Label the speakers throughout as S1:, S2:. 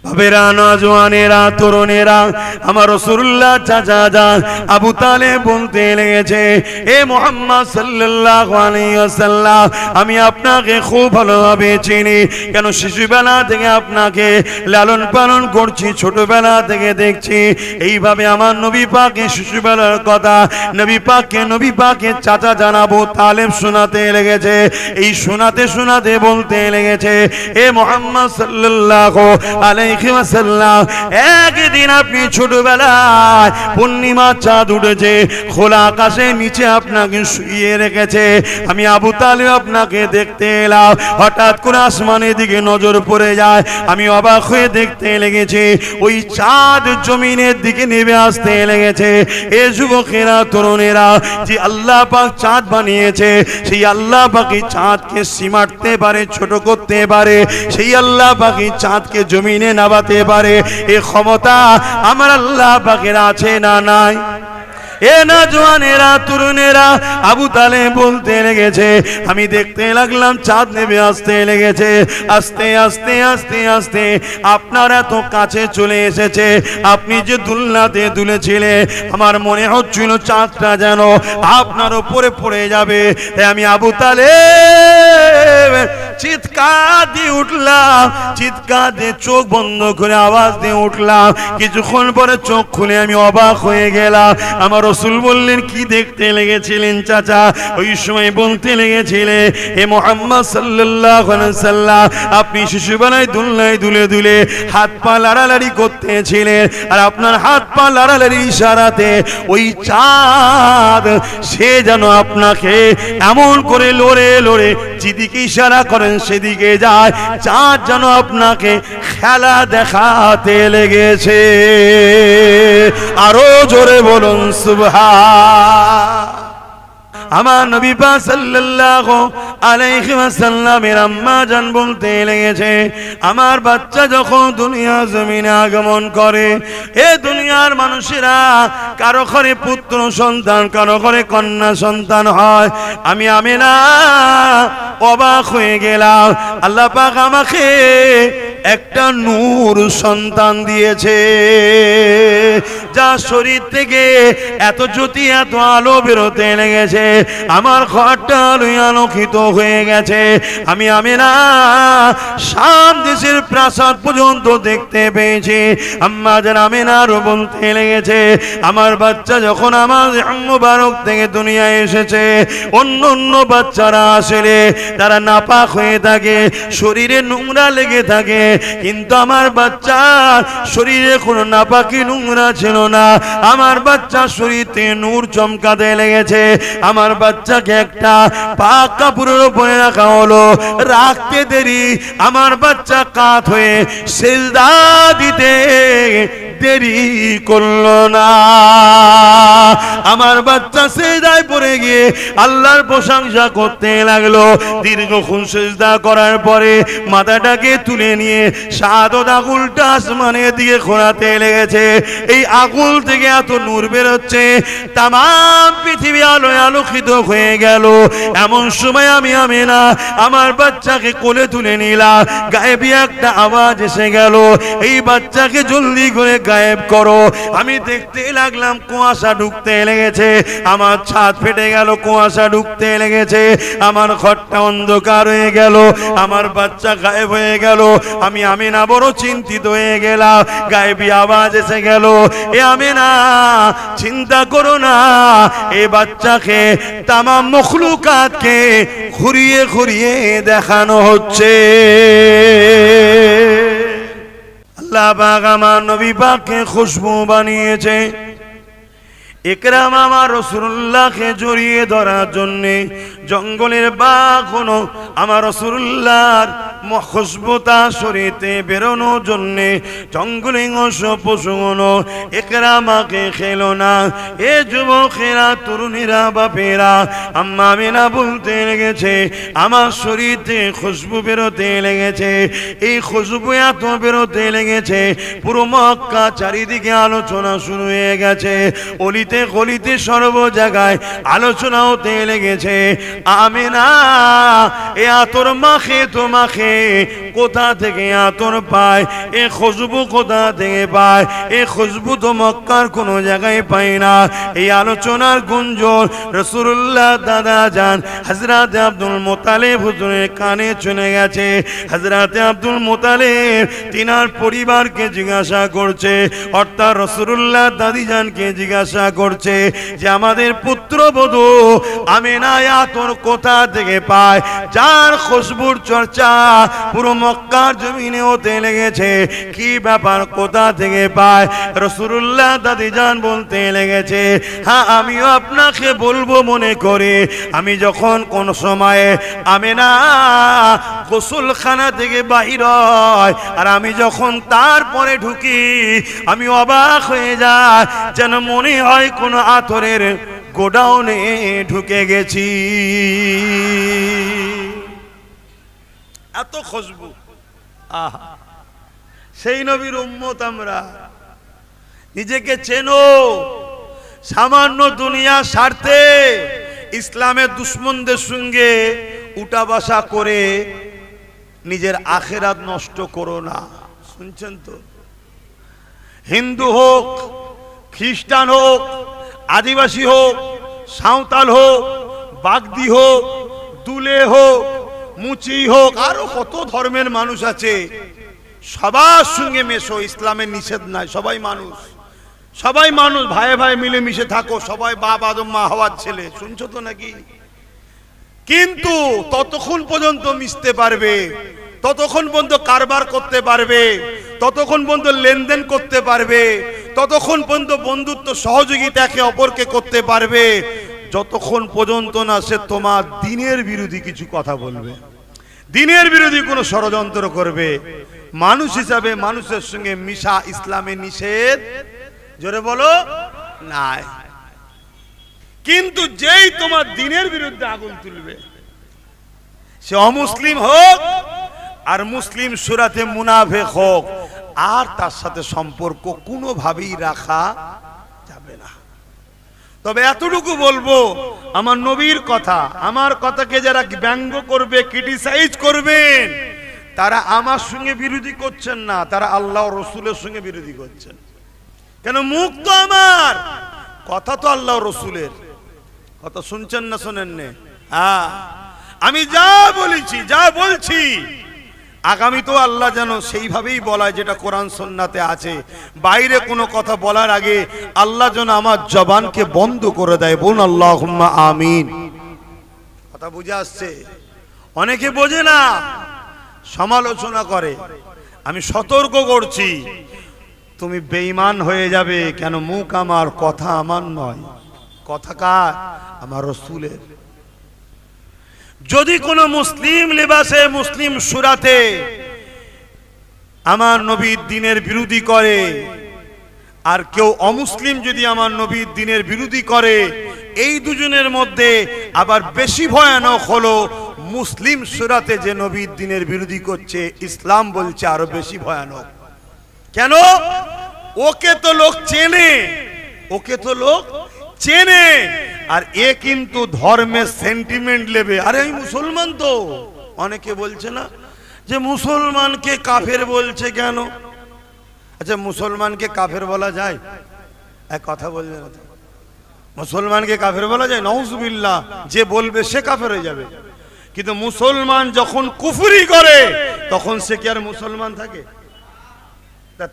S1: বাবেরা, নওজওয়ানেরা, তরুণেরা, আমার রাসূলুল্লাহ চাচা যান আবু তালেব বলতে লেগেছে, এ মুহাম্মদ সাল্লাল্লাহু আলাইহি ওয়াসাল্লাম, আমি আপনাকে খুব ভালোভাবে চিনি। কেন? শিশুবেলা থেকে আপনাকে লালন পালন করছি, ছোটবেলা থেকে দেখছি। এইভাবে আমার নবী পাকের শিশুবেলার কথা নবী পাকের চাচা যান আবু তালেব শোনাতে লেগেছে। এই শোনাতে শোনাতে বলতে লেগেছে, এ মুহাম্মদ সাল্লাল্লাহু আলাইহি ওয়াসাল্লাম, একদিন আপনি ছোটবেলায় পূর্ণিমা চাঁদ উঠেছে, খোলা আকাশের নিচে আপনাকে শুইয়ে রেখেছে। আমি আবু তালেব আপনাকে দেখতে এলাম। হঠাৎ করে আসমানের দিকে নজর পড়ে যায়। আমি অবাক হয়ে দেখতে লেগেছি, ওই চাঁদ জমিনের দিকে নেমে আসতে লেগেছে। এ যুবকেরা, তরুণেরা, যে আল্লাহ পাক চাঁদ বানিয়েছে, সেই আল্লাহ পাকই চাঁদকে সীমাটতে পারে, ছোট করতে পারে। সেই আল্লাহ পাকই চাঁদকে জমিনে নামাতে পারে। এ ক্ষমতা আমার আল্লাহ পাকের আছে না নাই? এ নওজওয়ানেরা, তরুণেরা, আবু তালেব বলতে লেগেছে, আমি দেখতে লাগলাম চাঁদ নেমে আসতে লেগেছে। আস্তে আস্তে আস্তে আস্তে আপনার এত কাছে চলে এসেছে। আপনি যে দুলনাতে দুলেছিলেন, আমার মনে হচ্ছিল চাঁদটা যেন আপনার উপরে পড়ে যাবে। আমি আবু তালেব চিৎকার দিয়ে উঠলাম, চিৎকার দিয়ে চোখ বন্ধ করে আওয়াজ দিয়ে উঠলাম। কিছুক্ষণ পরে চোখ খুলে আমি অবাক হয়ে গেলাম। আমার রাসূল বললেন, কি দেখতে লেগেছিলেন চাচা? ওই সময় বলতে লেগেছিলেন, হে মুহাম্মদ সাল্লাল্লাহু আলাইহি ওয়াসাল্লাম, আপনি শিশুবেলায় দুলনায় দুলে দুলে হাত পা লাড়ালাড়ি করতেছিলেন, আর আপনার হাত পা লাড়ালাড়ি ইশারাতে ওই চাঁদ সে যেন আপনাকে এমন করে লড়ে লড়ে যেদিকে ইশারা করেন সেদিকে যায়। চাঁদ যেন আপনাকে খেলা দেখাতে লেগেছে। আরো জোরে বলুন সুবহান। আমার নবী পাক সাল্লাল্লাহু আলাইহি ওয়াসাল্লামের আম্মা জান বলতে লেগেছে, আমার বাচ্চা যখন দুনিয়া জমিনে আগমন করে, এ দুনিয়ার মানুষেরা কারো ঘরে পুত্র সন্তান, কারো ঘরে কন্যা সন্তান হয়। আমি আমিনা অবাক হয়ে গেলাম। আল্লাহ পাক আমাকে একটা নূর সন্তান দিয়েছে, যার শরীর থেকে এত জ্যোতি, এত আলো বেরোতে লেগেছে। আমার ঘরটা আলোকিত হয়ে গেছে। আমি আমিনা শাম দেশের প্রাসাদ পর্যন্ত দেখতে পেয়েছি। আম্মা জান আমিনারও বলতে লেগেছে, আমার বাচ্চা যখন আমার মুবারক থেকে দুনিয়ায় এসেছে, অন্য অন্য বাচ্চারা আসলে তারা নাপাক হয়ে থাকে, শরীরে নোংরা লেগে থাকে, কিন্তু আমার বাচ্চা শরীরে কোনো নাপাকি নোংরা ছিল না। আমার বাচ্চা শরীরে নূর চমকাতে লেগেছে। আমার বাচ্চাকে একটা পাক কাপড়ের উপরে রাখা হলো। রাখতে দেরি আমার বাচ্চা কাত হয়ে সিজদা দিতে দেরি করলো না। আমার বাচ্চা সিজদায় পড়ে গিয়ে আল্লাহর প্রশংসা করতে লাগলো। দীর্ঘক্ষণ সিজদা করার পরে মাথাটাকে তুলে নিয়ে শাহাদাত আগুলটা আসমানের দিকে ঘোরাতে লেগেছে। এই আগুল থেকে এত নূর বেরোচ্ছে, তামাম পৃথিবী আলোয় আলোকিত হয়ে গেল। এমন সময় আমি আমিনা আমার বাচ্চাকে কোলে তুলে নিলাম। গায়েবী একটা আওয়াজ এসে গেল, এই বাচ্চাকে জলদি করে গায়েব করো। আমি দেখতে লাগলাম কুয়াশা ঢুকতে লেগেছে, আমার ছাদ ফেটে গেল, কুয়াশা ঢুকতে লেগেছে, আমার ঘরটা অন্ধকার হয়ে গেল, আমার বাচ্চা গায়েব হয়ে গেল। আমি আমিনা বড় চিন্তিত হয়ে গেলাম। গায়েবী আওয়াজ এসে গেল, এ আমিনা চিন্তা করো না, এই বাচ্চাকে তামাম মখলুকাতকে ঘুরিয়ে ঘুরিয়ে দেখানো হচ্ছে। আল্লাহ পাক আমার নবী পাককে খুশবু বানিয়েছে। ইকরাম আমার রাসূলুল্লাহকে জড়িয়ে ধরার জন্য জঙ্গলের বাঘ হলো আমার রাসূলুল্লাহর খুশবুতা শরীরে বেরোনোর জন্য জঙ্গলে পশু হলো। ইকরামাকে খেলো না। এ যুবকেরা, তরুণীরা, বাপেরা, আম্মা আমিনা বলতে লেগেছে, আমার শরীরে খুশবু বেরোতে লেগেছে। এই খুশবু এত বেরোতে লেগেছে, পুরো মক্কা চারিদিকে আলোচনা শুরু হয়ে গেছে। অলিতে অলিতে গলিতে সর্ব জায়গায় আলোচনা হতে লেগেছে, আমেনা এ আতর মাখে তো মাখে, কোথা থেকে আতর পায়, এ খুশবু কোথা থেকে পায়, এ খুশবু তো মক্কার কোনো জায়গায় পায় না। এই আলোচনার গুঞ্জন রাসূলুল্লাহ দাদা যান হযরত আব্দুল মুত্তালিব হুজুরের কানে চলে গেছে। হযরত আব্দুল মুত্তালিব তিনার পরিবারকে জিজ্ঞাসা করছে, অর্থাৎ রাসূলুল্লাহ দাদিজানকে জিজ্ঞাসা করছে যে আমাদের পুত্রবধূ আমিনা আতর কোথা থেকে পায়, যার খুশবুর চর্চা পুরো মক্কার জমিনে হতে লেগেছে, কি ব্যাপার কোথা থেকে পায়? রাসূলুল্লাহ দাদিজান বলতে লেগেছে, হ্যাঁ আমিও আপনাকে বলবো মনে করে, আমি যখন কোন সময়ে আমিনা গোসলখানা থেকে বাহির হয় আর আমি যখন তারপরে ঢুকি, আমি অবাক হয়ে যাই, যেন মনে হয় কোন আতরের গোডাউনে ঢুকে গেছি। এত খুশবু। আহা, সেই নবীর উম্মত আমরা। নিজেকে চেনো। সামান্য দুনিয়া স্বার্থে ইসলামের দুশমনদের সঙ্গে উঠা বসা করে নিজের আখেরাত নষ্ট করো না। শুনছেন তো? হিন্দু হোক, খ্রিস্টান হোক, আদিবাসী হোক, সাঁওতাল হোক, বাগদি হোক, দুলে হোক, মুচি হোক, আরো কত ধর্মের মানুষ আছে, সবার সঙ্গে মেশো। ইসলামের নিষেধ নাই। সবাই মানুষ, সবাই মানুষ, ভাই ভাই মিলে মিশে থাকো। সবাই বাপ আদম মা হওয়ার ছেলে। শুনছো তো নাকি? কিন্তু ততক্ষণ পর্যন্ত মিশতে পারবে, ততক্ষণ পর্যন্ত কারবার করতে পারবে, ততক্ষণ পর্যন্ত লেনদেন করতে পারবে, ততক্ষণ পর্যন্ত বন্ধুত্ব সহযোগিতা একে অপরকে করতে পারবে, যতক্ষণ পর্যন্ত না সে তোমার দ্বীনের বিরোধী কিছু কথা বলবে, দ্বীনের বিরোধী কোনো ষড়যন্ত্র করবে। মানুষ হিসাবে মানুষের সঙ্গে মিশা ইসলামে নিষেধ, জোরে বলো, নাই। কিন্তু যেই তোমার দ্বীনের বিরুদ্ধে আগুন তুলবে, সে অমুসলিম হোক আর মুসলিম সুরাতে মুনাফিক হোক, আর তার সাথে সম্পর্ক কোনোভাবেই রাখা যাবে না। তবে এতটুকু বলবো, আমার নবীর কথা, আমার কথাকে যারা ব্যঙ্গ করবে, ক্রিটিসাইজ করবেন, তারা আমার সঙ্গে বিরোধী করছেন না, তারা আল্লাহ রসুলের সঙ্গে বিরোধী করছেন। কেন? মুখ তো আমার, কথা তো আল্লাহ রসুলের। কথা শুনছেন না শোনেন নে? হ্যাঁ, আমি যা বলেছি, যা বলছি, আগামী তো আল্লাহ যেন সেইভাবেই বলায় যেটা কোরআন সুন্নাতে আছে। বাইরে কোনো কথা বলার আগে আল্লাহ যেন আমার জবানকে বন্ধ করে দেয়। বলুন আল্লাহুম্মা আমিন। কথা বুঝে আসছে? অনেকে বোঝে না, সমালোচনা করে। আমি সতর্ক করছি, তুমি বেঈমান হয়ে যাবে। কেন? মুখ আমার, কথা আমার নয়। কথা কার? আমার রাসূলের। যদি কোনো মুসলিম লেবাসে, মুসলিম সুরাতে আমার নবীর দ্বীনের বিরোধী করে, আর কেউ অমুসলিম যদি আমার নবীর দ্বীনের বিরোধী করে, এই দুজনের মধ্যে আবার বেশি ভয়ানক হলো মুসলিম সুরাতে যে নবীর দ্বীনের বিরোধী করছে, ইসলাম বলছে আরো বেশি ভয়ানক। কেন? ওকে তো লোক চেনে, ওকে তো লোক চেনে, আর এ কিন্তু ধর্মের সেন্টিমেন্ট নেবে। আরে আমি মুসলমান তো। অনেকে বলছে না যে মুসলমানকে কাফের বলছে কেন? আচ্ছা, মুসলমানকে কাফের বলা যায়? এক কথা বলবে না, মুসলমানকে কাফের বলা যায়? নাউজুবিল্লাহ, যে বলবে সে কাফের হয়ে যাবে। কিন্তু মুসলমান যখন কুফরি করে, তখন সে কি আর মুসলমান থাকে?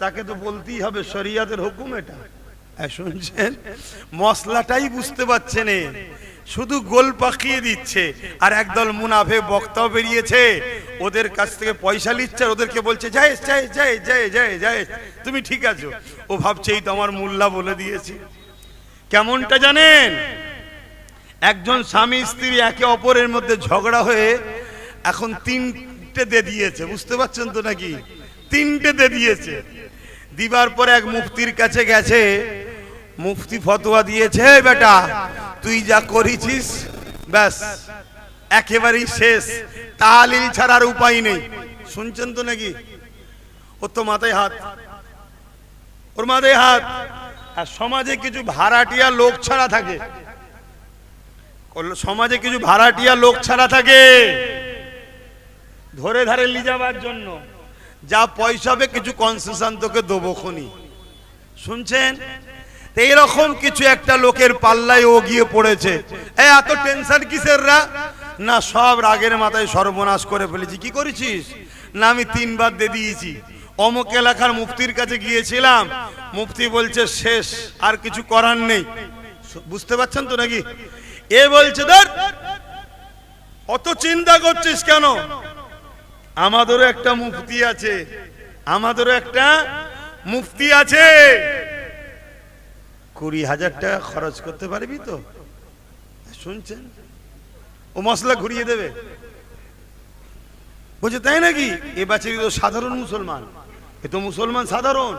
S1: তাকে তো বলতেই হবে, শরিয়াতের হুকুম এটা। শুনছেন? মশলাটাই বুঝতে পারছেন, শুধু গোল পাকিয়ে দিচ্ছে। আর একদল মুনাফিক বক্তাও বেরিয়েছে, ওদের কাছ থেকে পয়সা নিচ্ছে, আর ওদেরকে বলছে জায়েজ জায়েজ জায়েজ জায়েজ জায়েজ জায়েজ, তুমি ঠিক আছো। ও ভাবছে এই তো আমার মোল্লা বলে দিয়েছি। কেমনটা জানেন? একজন স্বামী স্ত্রী একে অপরের মধ্যে ঝগড়া হয়ে এখন 3টে দিয়ে দিয়েছে। বুঝতে পারছেন তো নাকি? 3টে দিয়ে দিয়েছে। দিবার পরে এক মুফতির কাছে গেছে, মুফতি ফতোয়া দিয়েছে, বেটা তুই যা করেছিস ব্যাস একেবারেই শেষ, তাহলিল ছাড়ার উপায় নেই। শুনছেন তো নাকি? ওর তো মাথায় হাত, ওর মাথায় হাত। আর সমাজে কিছু ভাড়াটিয়া লোক ছাড়া থাকে, সমাজে কিছু ভাড়াটিয়া লোক ছাড়া থাকে ধরে ধারে নিয়ে যাবার জন্য, যা পয়সা হবে কিছু কনসেশন তোকে দেবো খনি, শুনছেন? এইরকম কিছু একটা লোকের পাল্লায় ও গিয়ে পড়েছে। এত টেনশন কিসের রা? না সব রাগের মাথায় সর্বনাশ করে ফেলেছি। কি করেছিস? না আমি 3 বার দিয়ে দিয়েছি। অমুক এলাকার মুফতির কাছে গিয়েছিলাম, মুফতি বলছে শেষ, আর কিছু করার নেই। বুঝতে পারছেন তো নাকি? এ বলছে ধর অত চিন্তা করছিস কেন, আমাদেরও একটা মুফতি আছে, আমাদেরও একটা মুফতি আছে, 20,000 টাকা খরচ করতে পারবি তো? শুনছেন? ও মশলা ঘুরিয়ে দেবে। বলছে তাই নাকি? এ বাচ্চাটি তো সাধারণ মুসলমান, এ তো মুসলমান সাধারণ,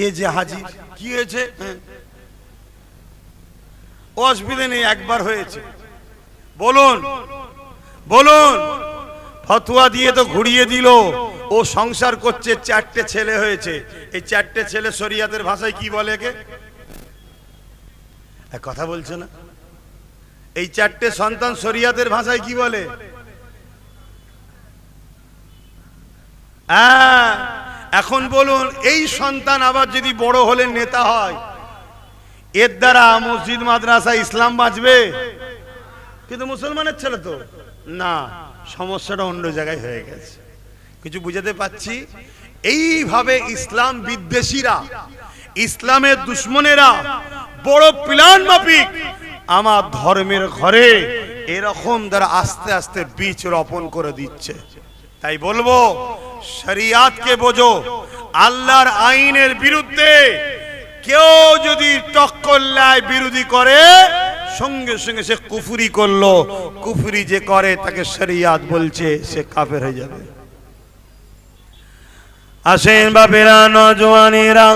S1: এ যে হাজির কি হয়েছে? অসুবিধা নেই, একবার হয়েছে। বলুন বলুন। ফতোয়া দিয়ে তো ঘুরিয়ে দিল। ও সংসার করছে, 4টে ছেলে হয়েছে। এই 4টে ছেলে শরিয়াতের ভাষায় কি বলে? কে কথা বলছে না? এই 4টে সন্তান শরিয়াতের ভাষায় কি বলে? এখন বলুন, এই সন্তান আবার যদি বড় হলে নেতা হয়, এর দ্বারা মসজিদ মাদ্রাসা ইসলাম বাঁচবে? কিন্তু মুসলমানের ছেলে তো না, সমস্যাটা অন্য জায়গায় হয়ে গেছে। কিছু বুঝাতে পাচ্ছি? এইভাবে ইসলাম বিদ্বেষীরা, ইসলামের দুশ্মনেরা বড় প্ল্যান মাফিক আমার ধর্মের ঘরে এরকম দ্বারা আস্তে আস্তে বীজ রোপণ করে দিচ্ছে। তাই বলবো, শরিয়াতকে বোঝো। আল্লাহর আইনের বিরুদ্ধে কেউ যদি টক্কর লাই বিরোধী করে, সঙ্গে সঙ্গে সে কুফরি করলো। কুফরি যে করে তাকে শরিয়াত বলছে, সে কাফের হয়ে যাবে। আসেন বাপেরা, নজওয়ানেরা,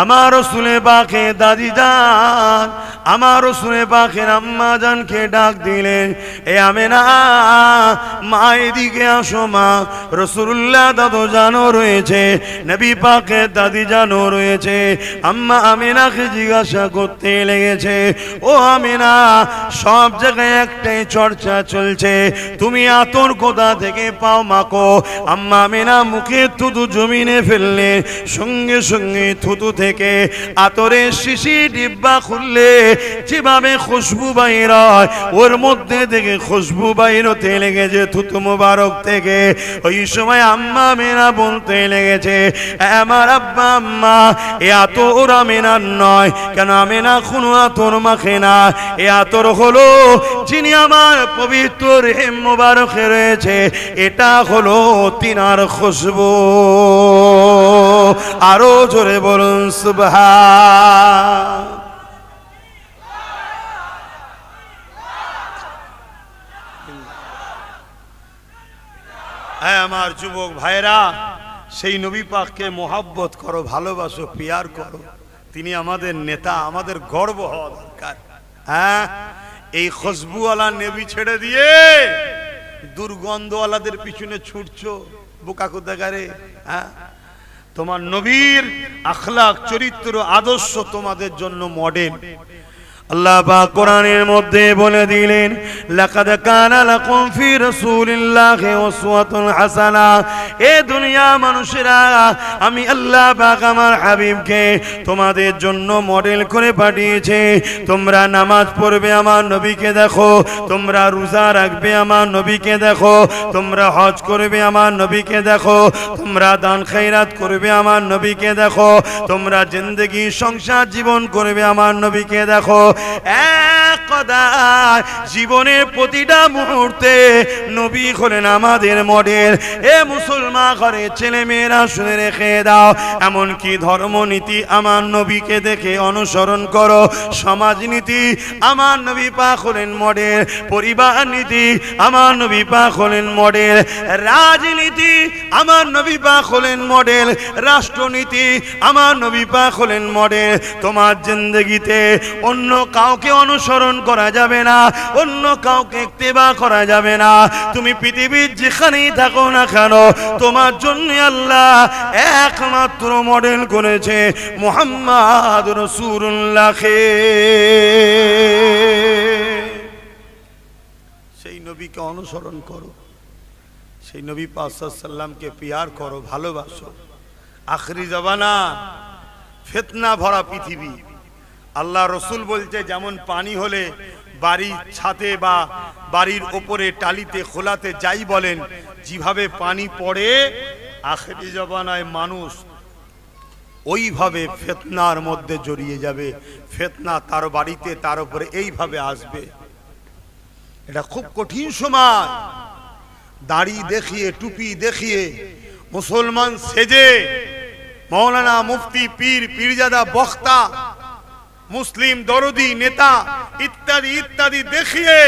S1: আমার রাসূলে পাকে দাদি জান, আমার রাসূলে পাকের আম্মা জানকে ডাক দিলেন, এ আমেনা মা এদিকে আসো মা। রাসূলুল্লাহ দাদু জানও রয়েছে, নবী পাকের দাদি জানও রয়েছে। আম্মা আমেনাকে জিজ্ঞাসা করতে লেগেছে, ও আমেনা, সব জায়গায় একটাই চর্চা চলছে, তুমি আতর কোথা থেকে পাও মাকো? আম্মা আমেনা মুখে থুতু জমিনে ফেললে, সঙ্গে সঙ্গে থুতু থেকে আতরের শিশি ডিব্বা খুললে যেভাবে খুশবু বাইর হয়, ওর মধ্যে থেকে খুশবু বাইর হতে লেগেছে থুতু মুবারক থেকে। ওই সময় আম্মা আমেনা বলতে লেগেছে, আমার আব্বা আম্মা, এ আতর আমেনার নয়। কেন? আমেনা কোনো আতর মাখে না। এ আতর হলো যিনি আমার পবিত্র রেহেম মুবারকে রয়েছে, এটা হলো তিনার খুশবু। আরো জোরে বলুন সুবহান। আমার যুবক ভাইরা, সেই নবী পাককে মোহাব্বত করো, ভালোবাসো, পিয়ার করো। তিনি আমাদের নেতা, আমাদের গর্ব হওয়া দরকার। এই খুশবুওয়ালা নবী ছেড়ে দিয়ে দুর্গন্ধওয়ালাদের পিছনে ছুটছো, বোকা কোথাকারে। তোমার নবীর আখলাক, চরিত্র, আদর্শ তোমাদের জন্য মডেল। আল্লাহ পাক কোরআনের মধ্যে বলে দিলেন, লাকাদ কানা লাকুম ফি রাসূলিল্লাহি উসওয়াতুন হাসানা। এ দুনিয়া মানুষেরা, আমি আল্লাহ পাক আমার হাবিবকে তোমাদের জন্য মডেল করে পাঠিয়েছে। তোমরা নামাজ পড়বে, আমার নবীকে দেখো। তোমরা রোজা রাখবে, আমার নবীকে দেখো। তোমরা হজ করবে, আমার নবীকে দেখো। তোমরা দান খয়রাত করবে, আমার নবীকে দেখো। তোমরা জিন্দেগি সংসার জীবন করবে, আমার নবীকে দেখো। জীবনের প্রতিটা মুহূর্তে নবী হলেন আমাদের মডেল। এ মুসলমান ঘরে ছেলে মেয়েরা শুনে রেখে দাও, এমনকি ধর্মনীতি আমার নবীকে দেখে অনুসরণ করো। সমাজনীতি আমার নবী পাক হলেন মডেল। পরিবার নীতি আমার নবী পাক হলেন মডেল। রাজনীতি আমার নবী পাক হলেন মডেল। রাষ্ট্রনীতি আমার নবী পাক হলেন মডেল। তোমার জিন্দেগিতে অন্য কাউকে অনুসরণ করা যাবে না, অন্য কাউকে ইত্তেবা করা যাবে না। তুমি পৃথিবীর যেখানেই থাকো না কেন, তোমার জন্য আল্লাহ একমাত্র মডেল করেছে মুহাম্মদ রাসূলুল্লাহকে। সেই নবীকে অনুসরণ করো, সেই নবী পাক সাল্লাল্লাহু আলাইহি সাল্লামকে পিয়ার করো, ভালোবাসো। আখরি জামানা ফিতনা ভরা পৃথিবী। আল্লাহ রসুল বলছে যেমন পানি হলে বাড়ির ছাদে বা বাড়ির ওপরে টালিতে খোলাতে যাই বলেন, যেভাবে পানি পড়ে আখরি জামানায় মানুষ ওইভাবে ফিতনার মধ্যে জড়িয়ে যাবে। ফিতনা তার বাড়িতে তার উপরে এইভাবে আসবে। এটা খুব কঠিন সময়। দাড়ি দেখিয়ে টুপি দেখিয়ে মুসলমান সেজে মৌলানা মুফতি পীর পীরজাদা বক্তা মুসলিম দরদি নেতা ইত্যাদি ইত্যাদি দেখিয়ে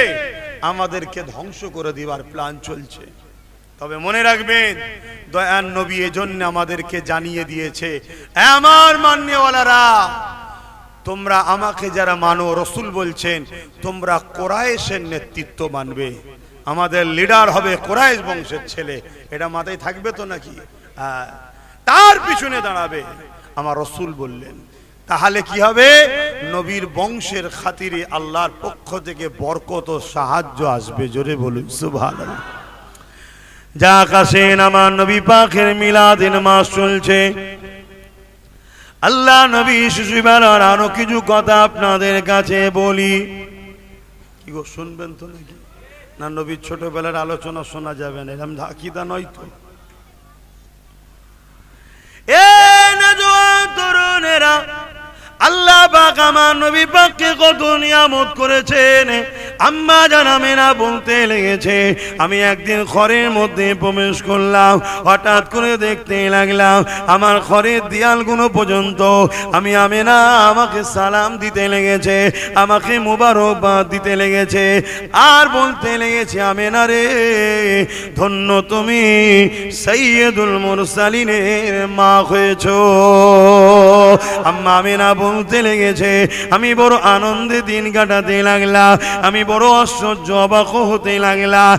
S1: আমাদেরকে ধ্বংস করে দেওয়ার প্ল্যান চলছে। তবে মনে রাখবেন, দয়ার নবী এজন্য আমাদেরকে জানিয়ে দিয়েছে, আমার মান্যওয়ালারা, তোমরা আমাকে যারা মানো, রসুল বলছেন তোমরা কোরাইশের নেতৃত্ব মানবে। আমাদের লিডার হবে কোরাইশ বংশের ছেলে। এটা মাথায় থাকবে তো নাকি? তার পিছনে দাঁড়াবে, আমার রসুল বললেন। তাহলে কি হবে? নবীর বংশের খাতিরে আল্লাহর পক্ষ থেকে বরকত ও সাহায্য আসবে। জোরে বলুন সুবহানাল্লাহ। যা কাছেন আমার নবী পাকের মিলাদের মাস চলছে। আল্লাহ নবী শিশুবেলার আরো কিছু কথা আপনাদের কাছে বলি। কি গো, শুনবেন তো নাকি? না নবীর ছোটবেলার আলোচনা শোনা যাবে না, এরকম আকিদা নয় তো। তরুণেরা, আল্লাহ পাক আমার নবী পাককে কত নিয়ামত করেছেন। আম্মা জানামেনা বলতে লেগেছে, আমি একদিন ঘরের মধ্যে প্রবেশ করলাম, হঠাৎ করে দেখতে লাগলাম আমার ঘরের দেয়ালগুলো পর্যন্ত আমি আমেনা আমাকে সালাম দিতে লেগেছে, আমাকে মুবারকবাদ দিতে লেগেছে, আর বলতে লেগেছে, আমেনা রে ধন্য তুমি সাইয়্যিদুল মুরসালিনের মা হয়েছো। আম্মা আমেনা বলতে লেগেছে, আমি বড় আনন্দে দিন কাটাতে লাগলাম, আমি বড় আশ্চর্য অবাক হতে লাগলাম।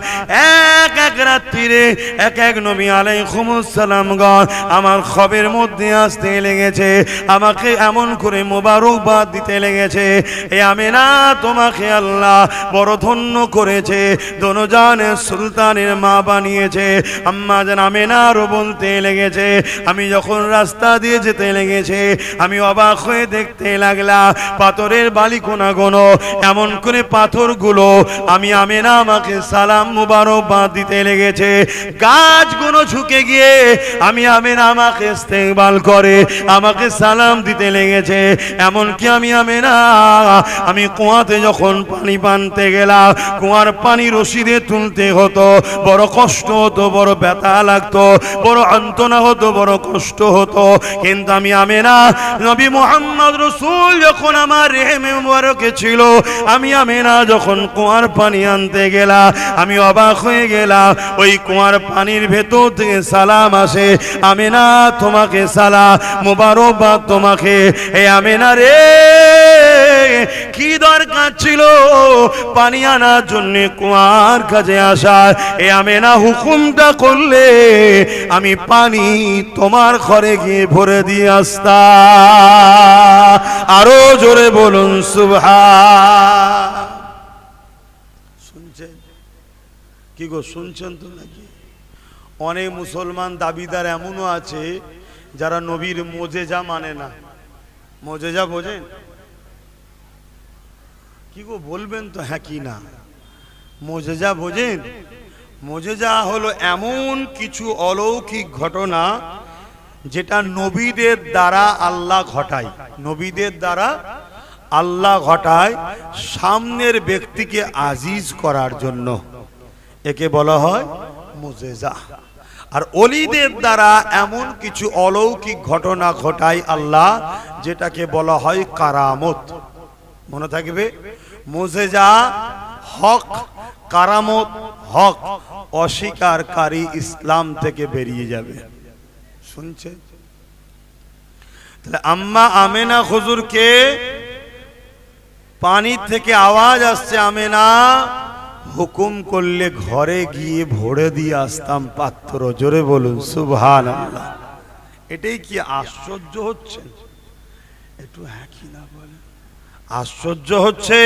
S1: এক এক রাত্রিরে এক এক নবী আলাইহিস সালাম গণ আমার খবরের মধ্যে আসতে লেগেছে, আমাকে এমন করে মোবারকবাদ দিতে লেগেছে, এ আমেনা তোমাকে আল্লাহ বড় ধন্য করেছে, দোনোজানের সুলতানের মা বানিয়েছে। আম্মা জান আমেনারও বলতে লেগেছে, আমি যখন রাস্তা দিয়ে যেতে লেগেছে, আমি অবাক হয়ে দেখতে লাগলাম পাথরের বালিকোনা গুলো, এমন করে পাথরগুলো আমি আমেনা আমাকে সালাম মুবারকবাদ দিতে লেগেছে। গাছগুলো ঝুঁকে গিয়ে আমি আমেনা আমাকে ইস্তেকবাল করে আমাকে সালাম দিতে লেগেছে। এমনকি আমি আমেনা আমি কুয়াতে যখন পানি পানতে গেলাম, কুয়ার পানি রশিদে তুলতে হতো, বড় কষ্ট হতো, বড় ব্যথা লাগতো, বড় যন্ত্রণা হতো, বড় কষ্ট হতো। কিন্তু আমি আমেনা নবী মুহাম্মদ রাসূল যখন আমার রেহেমে মুবারকে ছিল, আমি আমেনা যখন কুয়ার পানি আনতে গেলাম, আমি অবাক হয়ে গেলাম। ওই কুয়ার পানির ভেতর থেকে সালাম আসে, আমেনা তোমাকে সালাম মুবারকবাদ তোমাকে। হে আমেনা রে, কি দরকার ছিল পানি আনার জন্য কুয়ার কাছে আসার? এ আমেনা হুকুমটা করলে আমি পানি তোমার ঘরে গিয়ে ভরে দিয়ে আসতাম। আরো জোরে বলুন সুবহান। শুনছেন কি গো, শুনছেন তো নাকি? অনেক মুসলমান দাবিদার এমনও আছে যারা নবীর মোজেজা মানে না। মোজেজা বোঝেন কি গো, বলবেন তো হ্যাঁ কি না? মোজেজা বোঝেন? মোজেজা হলো এমন কিছু অলৌকিক ঘটনা যেটা নবীদের দ্বারা আল্লাহ ঘটায়। নবীদের দ্বারা আল্লাহ ঘটায় সামনের ব্যক্তিকে আজিজ করার জন্য, একে বলা হয় মুজেজা। আর ওলিদের দ্বারা এমন কিছু অলৌকিক ঘটনা ঘটায় আল্লাহ, যেটাকে বলা হয় কারামত। মনে থাকবে, মুজেজা হক, কারামত হক, অস্বীকারী ইসলাম থেকে বেরিয়ে যাবে। শুনছে? তাহলে আম্মা আমেনা হুজুরকে পানির থেকে আওয়াজ আসছে, আমেনা হুকুম করলে ঘরে গিয়ে ভরে দিয়ে আসতাম পাত্র। জোরে বলুন সুবহানাল্লাহ। এটাই কি আশ্চর্য হচ্ছে? একটু হ্যাঁ কি না বলেন, আশ্চর্য হচ্ছে?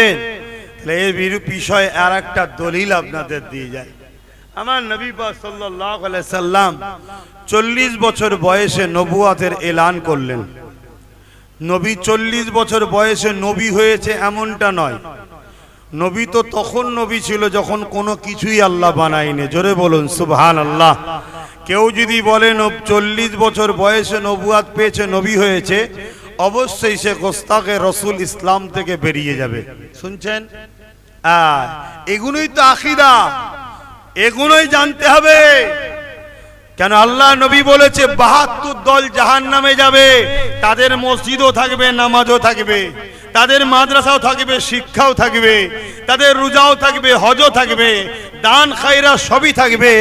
S1: তাহলে এর বিষয়ে আর একটা দলিল আপনাদের দিয়ে যায়। আমার নবী পাক সাল্লাল্লাহু আলাইহি সাল্লাম 40 বছর বয়সে নবুয়াতের এলান করলেন। নবী 40 বছর বয়সে নবী হয়েছে এমনটা নয়, নবী তো তখন নবী ছিল যখন কোনো কিছুই আল্লাহ বানায়নি। জোরে বলুন সুবহানাল্লাহ। কেউ যদি বলেন 40 বছর বয়সে নবুয়াত পেয়েছে, নবী হয়েছে, অবশ্যই সে গোস্তাকে রসুল ইসলাম থেকে বেরিয়ে যাবে। শুনছেন? এগুলোই তো আকীদা, এগুলোই জানতে হবে। কেন আল্লাহ নবী বলেছে 72 দল জাহান্নামে যাবে, তাদের মসজিদও থাকবে, নামাজও থাকবে, তাদের মাদ্রাসাও থাকবে, শিক্ষাও থাকবে, তাদের রোজাও থাকবে, হজও থাকবে, দান খায়রা সবই থাকবে।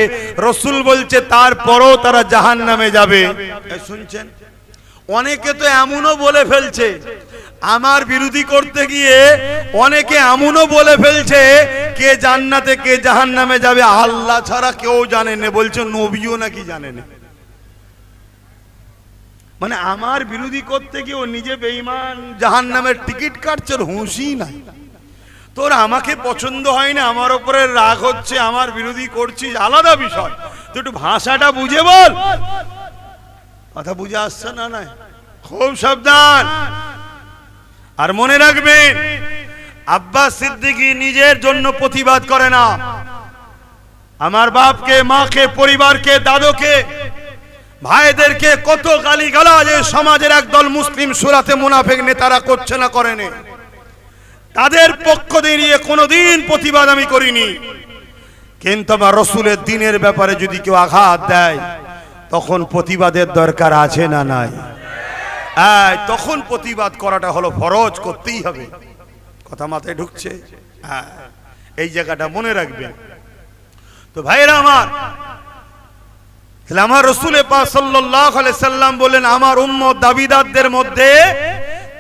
S1: রসুল বলছে তারপরও তারা জাহান্নামে যাবে। শুনছেন? অনেকে তো এমনও বলে ফেলছে, আমার বিরোধী করতে গিয়ে অনেকে এমনও বলে ফেলছে কে জান্নাতে কে জাহান্নামে যাবে আল্লাহ ছাড়া কেউ জানে না, বলছে নবীও নাকি জানে না। মানে আমার বিরোধী করতে গিয়ে ও নিজে বেঈমান, জাহান্নামের টিকিট কাটছে, হুঁশই নাই। তোর আমাকে পছন্দ হয় না, আমার উপরে রাগ হচ্ছে, আমার বিরোধী করছিস, আলাদা বিষয়, তুই একটু ভাষাটা বুঝে বল। কথা বুঝে আসছে না? না, খুব সাবধান। আর মনে রাখবেন, আব্বাস সিদ্দিকী নিজের জন্য প্রতিবাদ করে না, আমার বাপকে, মাকে, পরিবারকে, দাদুকে, ভাইদেরকে কত গালিগালাজ সমাজের একদল মুসলিম সুরাতে মুনাফিক নেতারা করছে না, করেনি, তাদের পক্ষ দিয়ে কোনোদিন প্রতিবাদ আমি করিনি। কিন্তু আমার রসুলের দ্বীনের ব্যাপারে যদি কেউ আঘাত দেয় তখন প্রতিবাদের দরকার আছে না নাই? তখন প্রতিবাদ করাটা হলো ফরজ, করতেই হবে। কথা মাথায় ঢুকছে? এই জায়গাটা মনে রাখবেন। তো ভাইরা আমার, আমার রাসূল পাক সাল্লাল্লাহু আলাইহি সাল্লাম বলেন আমার উম্মত দাবিদারদের মধ্যে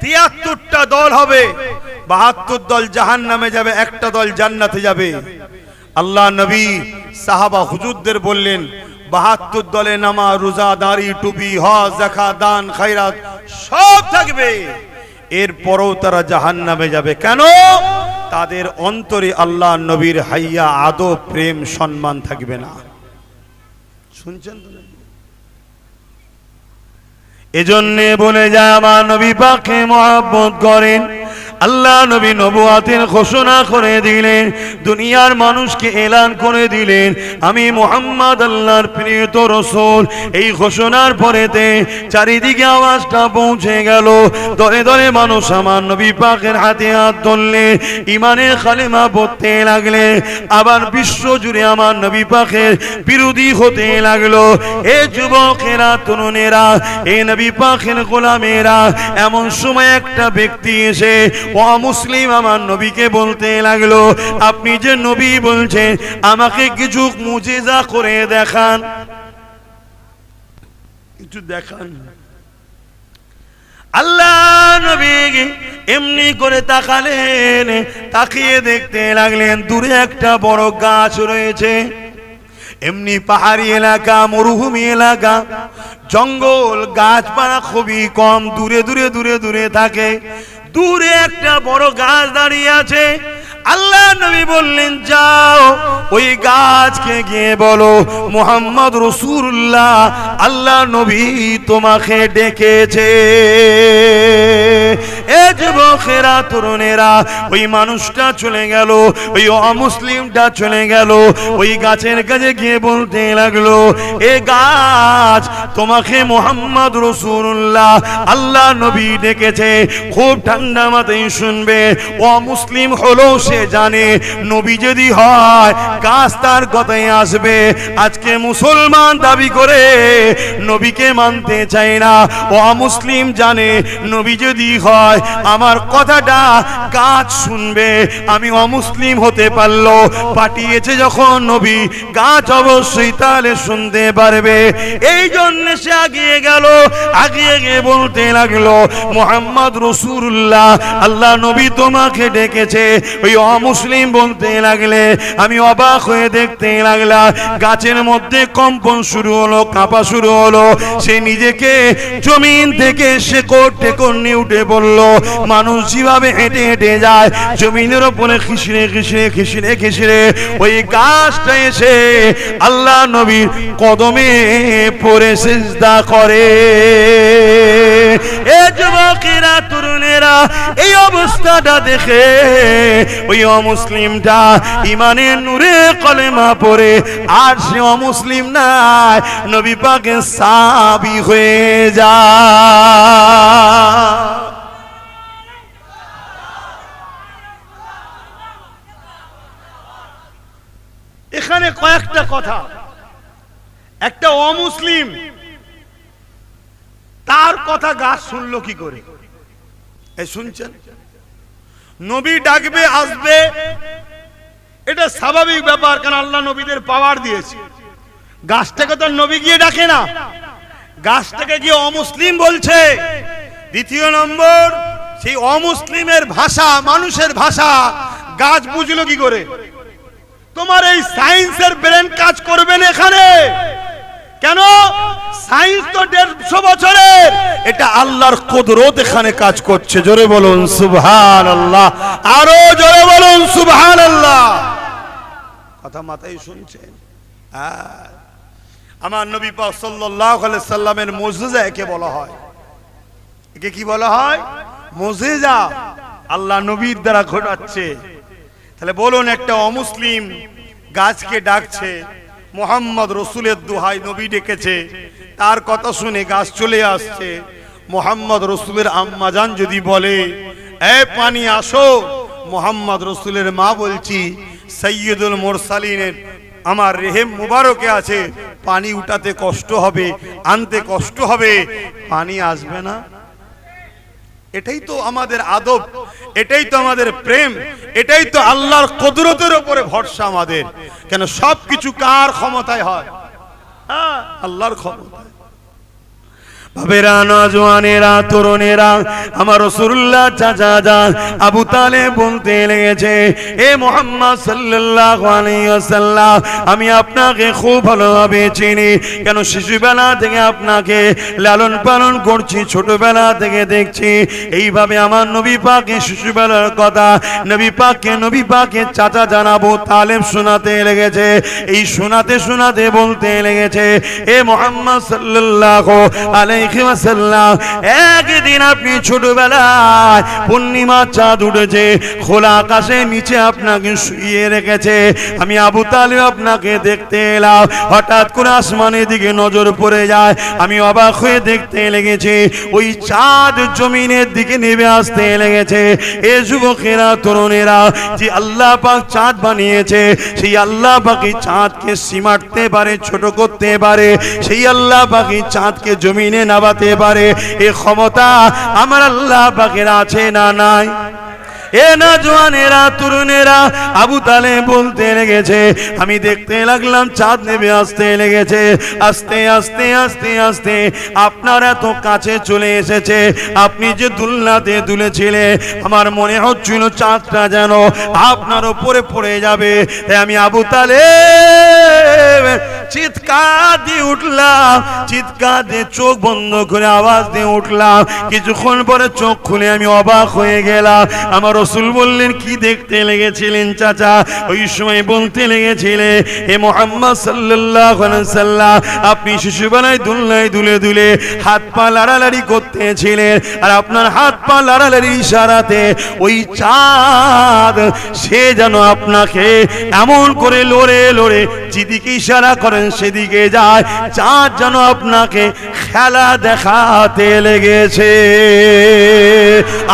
S1: 73টা দল হবে, 72 দল জাহান্নামে যাবে, একটা দল জান্নাতে যাবে। আল্লাহ নবী সাহাবা হুজুরদের বললেন 72 দলে নামাজ, রোজা, দাড়ি, টুপি, হজ, যাকাত, দান, খায়রাত সব থাকবে, এরপরও তারা জাহান্নামে যাবে। কেন? তাদের অন্তরে আল্লাহ নবীর হাইয়া, আদব, প্রেম, সম্মান থাকবে না। শুনছেন তো? এজন্য বলে যায় আমার নবী পাককে মহব্বত করেন। আল্লাহ নবী নবুয়াতের ঘোষণা করে দিলেন, দুনিয়ার মানুষকে এলান করে দিলেন আমি মুহাম্মদ আল্লাহর প্রিয় রাসূল। এই ঘোষণার পরেতে চারিদিকে আওয়াজটা পৌঁছে গেল, দলে দলে মানুষ আমার নবী পাকের হাতে হাত ধরলে, ইমানের কালেমা পড়তে লাগলে, আবার বিশ্ব জুড়ে আমার নবী পাকের বিরোধী হতে লাগলো। এ যুবকেরা, তরুণেরা, এ নবী পাকের গোলামেরা, এমন সময় একটা ব্যক্তি এসে মুসলিম আমার নবীকে বলতে লাগলো, আপনি যে নবী বলছেন আমাকে কিছু মুজিজা করে দেখান, কিছু দেখান। আল্লাহ নবী এমনি করে তাকালেন, তাকিয়ে দেখতে লাগলেন দূরে একটা বড় গাছ রয়েছে। এমনি পাহাড়ি এলাকা, মরুভূমি এলাকা, জঙ্গল, গাছপালা খুবই কম, দূরে দূরে দূরে দূরে থাকে। দূরে একটা বড় গাছ দাঁড়িয়ে আছে। আল্লাহ নবী বললেন, যাও ওই গাছকে গিয়ে বলো মুহাম্মদ রাসূলুল্লাহ আল্লাহ নবী তোমাকে ডেকেছে। এ যুবকেরা, তরুণেরা, ওই মানুষটা চলে গেল, ওই অমুসলিমটা চলে গেল, ওই গাছের কাছে গিয়ে বলতে লাগলো, এ গাছ তোমাকে মুহাম্মদ রাসূলুল্লাহ আল্লাহ নবী ডেকেছে। খুব ঠান্ডা মাথায় শুনবে, অমুসলিম হলো সে জানে নবী যদি হয় গাছ তার কথাই আসবে। আজকে মুসলমান দাবি করে নবীকে মানতে চায় না, অমুসলিম জানে নবী যদি হয় আমার কথাটা গাছ শুনবে। আমি অমুসলিম হতে পারলো, পাঠিয়েছে যখন নবী, গাছ অবশ্যই তাহলে শুনতে পারবে। এই জন্য সে আগিয়ে গেল, আগিয়ে গিয়ে বলতে লাগলো, মুহাম্মদ রাসূলুল্লাহ, আল্লাহ নবী তোমাকে ডেকেছে। ওই অমুসলিম বলতে লাগলে, আমি অবাক হয়ে দেখতে লাগলাম, গাছের মধ্যে কম্পন শুরু হলো, কাঁপা শুরু হলো। সে নিজেকে জমিন থেকে শেকড় টেকড় নিয়ে উঠে বলল, মানুষ যেভাবে হেঁটে হেঁটে যায় জমিনের ওপরে খিসড়ে খিসড়ে খিসড়ে খিসড়ে, ওই গাছটা এসে আল্লাহ নবীর কদমে পড়ে সিজদা করে। এ যুবকেরা, তরুণেরা, এই অবস্থাটা দেখে ওই অমুসলিমটা ইমানের নূরে কলেমা পড়ে আর সে অমুসলিম নাই, নবী পাকের সাহাবী হয়ে যায়। এখানে কয়েকটা কথা। একটা অমুসলিম, তার কথা গাছ শুনলো কি করে? এই শুনছেন, নবী ডাকবে, আসবে, এটা স্বাভাবিক ব্যাপার, কারণ আল্লাহ নবীদের পাওয়ার দিয়েছে। গাছটাকে তো নবী গিয়ে ডাকে না, গাছটাকে গিয়ে অমুসলিম বলছে। দ্বিতীয় নম্বর, সেই অমুসলিমের ভাষা, মানুষের ভাষা গাছ বুঝলো কি করে? তোমার এই সায়েন্সের ব্রেন কাজ করবে না এখানে। কেন? সায়েন্স তো 150 বছরের, এটা আল্লাহর কুদরত এখানে কাজ করছে। জোরে বলুন সুবহানাল্লাহ, আরো জোরে বলুন সুবহানাল্লাহ। কথা মাথায় শুনছেন? আমার নবী পাক সাল্লাল্লাহু আলাইহি সাল্লামের মুজিজা একে বলা হয়। একে কি বলা হয়? মুজিজা। আল্লাহ নবীর দ্বারা ঘটাচ্ছে। তাহলে বলুন, একটা অমুসলিম গাছকে ডাকছে, মুহাম্মদ রাসূলের দোহাই নবী ডেকেছে, তার কথা শুনে গাছ চলে আসছে। মুহাম্মদ রাসূলের আম্মা জান যদি বলে, এ পানি আসো, মুহাম্মদ রাসূলের মা বলছি, সাইয়্যিদুল মুরসালিনের আমার রেহেম মুবারকে আছে, পানি উঠাতে কষ্ট হবে, আনতে কষ্ট হবে, পানি আসবে না? এটাই তো আমাদের আদব, এটাই তো আমাদের প্রেম, এটাই তো আল্লাহর কুদরতের উপরে ভরসা আমাদের। কেন সবকিছু কার ক্ষমতায় হয়? আল্লাহর ক্ষমতায়। বাবেরা, নওজওয়ানেরা, তরুণেরা, আমার রাসূলুল্লাহ চাচা যান আবু তালেব বলতে লেগেছে, এ মুহাম্মদ সাল্লাল্লাহু আলাইহি ওয়াসাল্লাম, আমি আপনাকে খুব ভালোভাবে চিনি। কেন শিশুবেলা থেকে আপনাকে লালন পালন করছি, ছোটবেলা থেকে দেখছি। এইভাবে আমার নবী পাকের শিশুবেলার কথা নবী পাকের চাচা যান আবু তালেব শোনাতে লেগেছে। এই শোনাতে শোনাতে বলতে লেগেছে, এ মুহাম্মদ সাল্লাল্লাহু আলাইহি ওয়াসাল্লাম, একদিন আপনি ছোটবেলায় পূর্ণিমা চাঁদ উঠেছে, খোলা আকাশের নিচে আপনাকে শুইয়ে রেখেছে। আমি আবু তালেব আপনাকে দেখতে এলাম, হঠাৎ করে আসমানের দিকে নজর পড়ে যায়। আমি অবাক হয়ে দেখতে লেগেছি, ওই চাঁদ জমিনের দিকে নেমে আসতে লেগেছে। এ যুবকেরা, তরুণেরা, যে আল্লাহ পাক চাঁদ বানিয়েছে, সেই আল্লাহ পাকই চাঁদকে সীমাটতে পারে, ছোট করতে পারে। সেই আল্লাহ পাকই চাঁদকে জমিনে নামাতে পারে। এই ক্ষমতা আমার আল্লাহ পাকের আছে না নাই? এ নওজওয়ানেরা, তরুণেরা, আবু তালেব বলতে লেগেছে, আমি দেখতে লাগলাম চাঁদ নেমে আসতে লেগেছে। আস্তে আস্তে আস্তে আস্তে আপনার এত কাছে চলে এসেছে। আপনি যে দুলনাতে দুলেছিলেন, আমার মনে হচ্ছিল চাঁদটা যেন আপনার উপরে পড়ে যাবে। আমি আবু তালেব চিৎকার দিয়ে উঠলাম, চিৎকার দিয়ে চোখ বন্ধ করে আওয়াজ দিয়ে উঠলাম। কিছুক্ষণ পরে চোখ খুলে আমি অবাক হয়ে গেলাম। আমার রাসূল বললেন, কি দেখতে লেগেছিলেন চাচা? ওই সময় বলতে লেগেছিলেন, হে মুহাম্মদ সাল্লাল্লাহু আলাইহি সাল্লাম, আপনি শিশুবেলায় দুলনায় দুলে দুলে হাত পা লাড়ালাড়ি করতেছিলেন, আর আপনার হাত পা লাড়ালাড়ি ইশারাতে ওই চাঁদ সে যেন আপনাকে এমন করে লড়ে লড়ে যেদিকে ইশারা করেন সেদিকে যায়। চাঁদ যেন আপনাকে খেলা দেখাতে লেগেছে।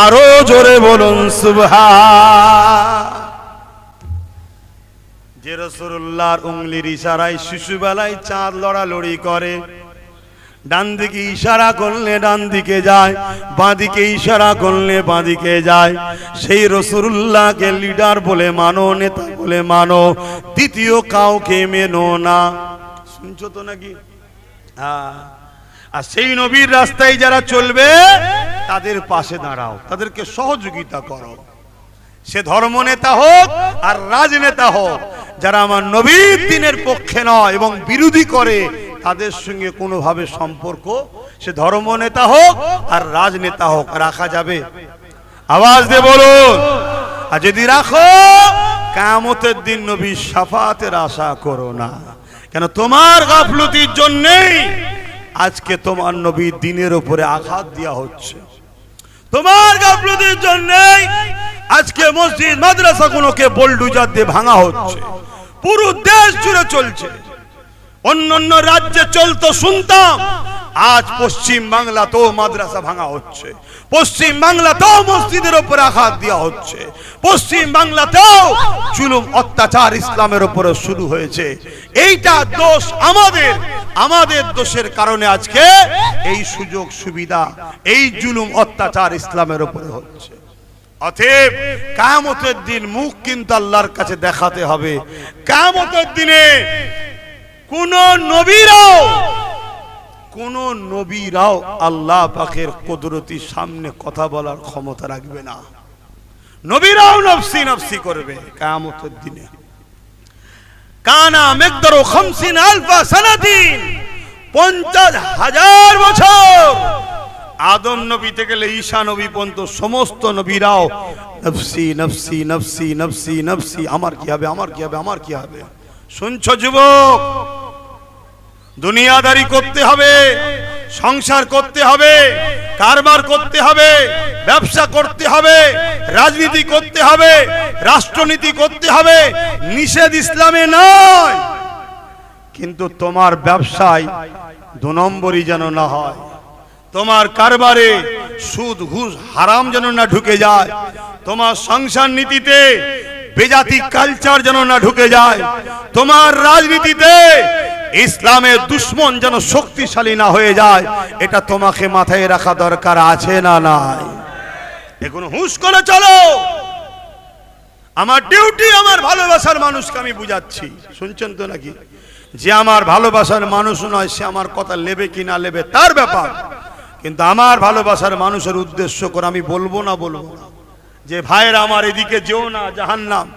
S1: আরো জোরে বলুন সুবহান। যে রাসূলুল্লাহর উংলির ইশারায় শিশুবেলায় চাঁদ লড়ালড়ি করে, ডান দিকে ইশারা করলে ডান দিকে যায়, বাঁ দিকে ইশারা করলে বাঁ দিকে যায়। সেই রাসূলুল্লাহকে লিডার বলে মানো, নেতা বলে মানো, দ্বিতীয় কাউকে মেনো না। শুনছো তো নাকি? আর সেই নবীর রাস্তায় যারা চলবে তাদের পাশে দাঁড়াও, তাদেরকে সহযোগিতা করো। সে ধর্ম নেতা হোক আর রাজনেতা হোক, যারা আমার নবীর দ্বীনের পক্ষে নয় এবং বিরোধী করে, তাদের সঙ্গে কোনোভাবে সম্পর্ক, সে ধর্ম নেতা হোক আর রাজনেতা হোক, রাখা যাবে? আওয়াজ দিয়ে বলুন। আর যদি রাখো, কিয়ামতের দিন নবীর শাফাতের আশা করো না। কেন? তোমার গাফলতির জন্যই আজকে তোমার নবীর দ্বীনের উপরে আঘাত দেওয়া হচ্ছে। তোমার গাফলতির জন্যই আজকে মসজিদ মাদ্রাসাগুলোকে বুলডোজার দিয়ে ভাঙা হচ্ছে। পুরো দেশ জুড়ে চলছে। অন্যান্য রাজ্যে চলতো শুনতাম, আজ পশ্চিম বাংলাতেও মাদ্রাসা ভাঙা হচ্ছে, পশ্চিম বাংলাতেও মসজিদের উপর আঘাত দেওয়া হচ্ছে, পশ্চিম বাংলাতেও জুলুম অত্যাচার ইসলামের উপরে শুরু হয়েছে। এইটা দোষ আমাদের, আমাদের দোষের কারণে আজকে এই সুযোগ সুবিধা, এই জুলুম অত্যাচার ইসলামের উপরে হচ্ছে। অতএব কিয়ামতের দিন মুখ কিন্তু আল্লাহর কাছে দেখাতে হবে। কিয়ামতের দিনে কোন নবীরাও আল্লাহ পাকের কুদরতির সামনে কথা বলার ক্ষমতা রাখবে না। নবীরাও নফসি নফসি করবে কিয়ামতের দিনে। কানা মিকদারু 50,000 সানাতিন, 50,000 বছর। আদম নবী থেকে ঈসা নবী পর্যন্ত সমস্ত নবীরাও নফসি নফসি নফসি নফসি নফসি, আমার কি হবে, আমার কি হবে, আমার কি হবে। শুনছো যুবক? দুনিয়াদারি করতে হবে, সংসার করতে হবে, কারবার করতে হবে, ব্যবসা করতে হবে, রাজনীতি করতে হবে, রাষ্ট্রনীতি করতে হবে, নিষেধ ইসলামে নয়। কিন্তু তোমার ব্যবসায় 2 নম্বরই যেন না হয়, তোমার কারবারে সুদ ঘুষ হারাম যেন না ঢুকে যায়, তোমার সংসার নীতিতে বেজাতি কালচার যেন না ঢুকে যায়, তোমার রাজনীতিতে ইসলামের দুশ্মন যেন শক্তিশালী না হয়ে যায়। এটা তোমাকে মাথায় রাখা দরকার আছে না নাই? এখন হুঁশ করে চলো। আমার ডিউটি আমার ভালোবাসার মানুষকে আমি বুঝাচ্ছি, শুনছেন তো নাকি? যে আমার ভালোবাসার মানুষ নয়, সে আমার কথা নেবে কি না নেবে তার ব্যাপার, কিন্তু আমার ভালোবাসার মানুষের উদ্দেশ্য করে আমি বলবো না যে ভাইরা আমার এদিকে যেও না জাহান্নাম,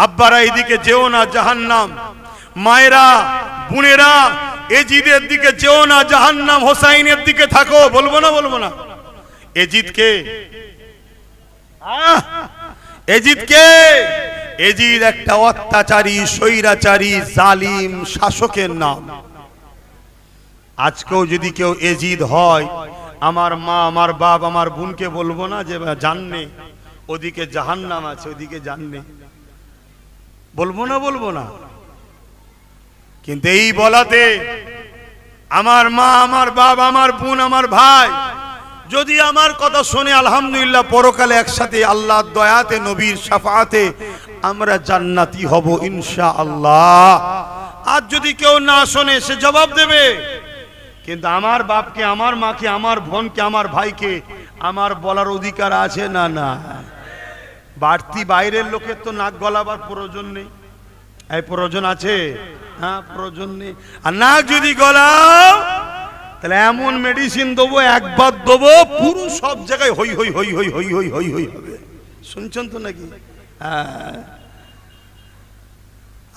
S1: আব্বারা এদিকে যেও না জাহান্নাম, মায়েরা বোনেরা এজিদের দিকে যেও না জাহান্নাম, হোসাইনের দিকে থাকো, বলবো না? এজিদকে এজিদ একটা অত্যাচারী, স্বৈরাচারী, জালিম শাসকের নাম। আজকেও যদি কেউ এজিদ হয়, আমার মা, আমার বাপ, আমার বোনকে বলবো না যে জাননে ওদিকে জাহান্নাম আছে, ওদিকে জাননে, বলবো না? কিন্তু এই বলাতে আমার মা, আমার বাপ, আমার বোন, আমার ভাই যদি আমার কথা শুনে, আলহামদুলিল্লাহ, পরকালে একসাথে আল্লাহর দয়াতে, নবীর শাফাআতে আমরা জান্নাতি হব ইনশাআল্লাহ। আর যদি কেউ না শোনে, সে জবাব দেবে। কিন্তু আমার বাপকে, আমার মাকে, আমার বোনকে, আমার ভাইকে আমার বলার অধিকার আছে না? না। বাড়তি বাইরের লোকের তো নাক গলাবার প্রয়োজন নেই। এই প্রয়োজন আছে? হ্যাঁ, প্রয়োজন নেই। আর নাক যদি গলাও, তাহলে এমন মেডিসিন দেবো, একবার দেবো, পুরো সব জায়গায় হই হই হই হই হই হই হই হই হবে। শুনছেন তো নাকি? হ্যাঁ,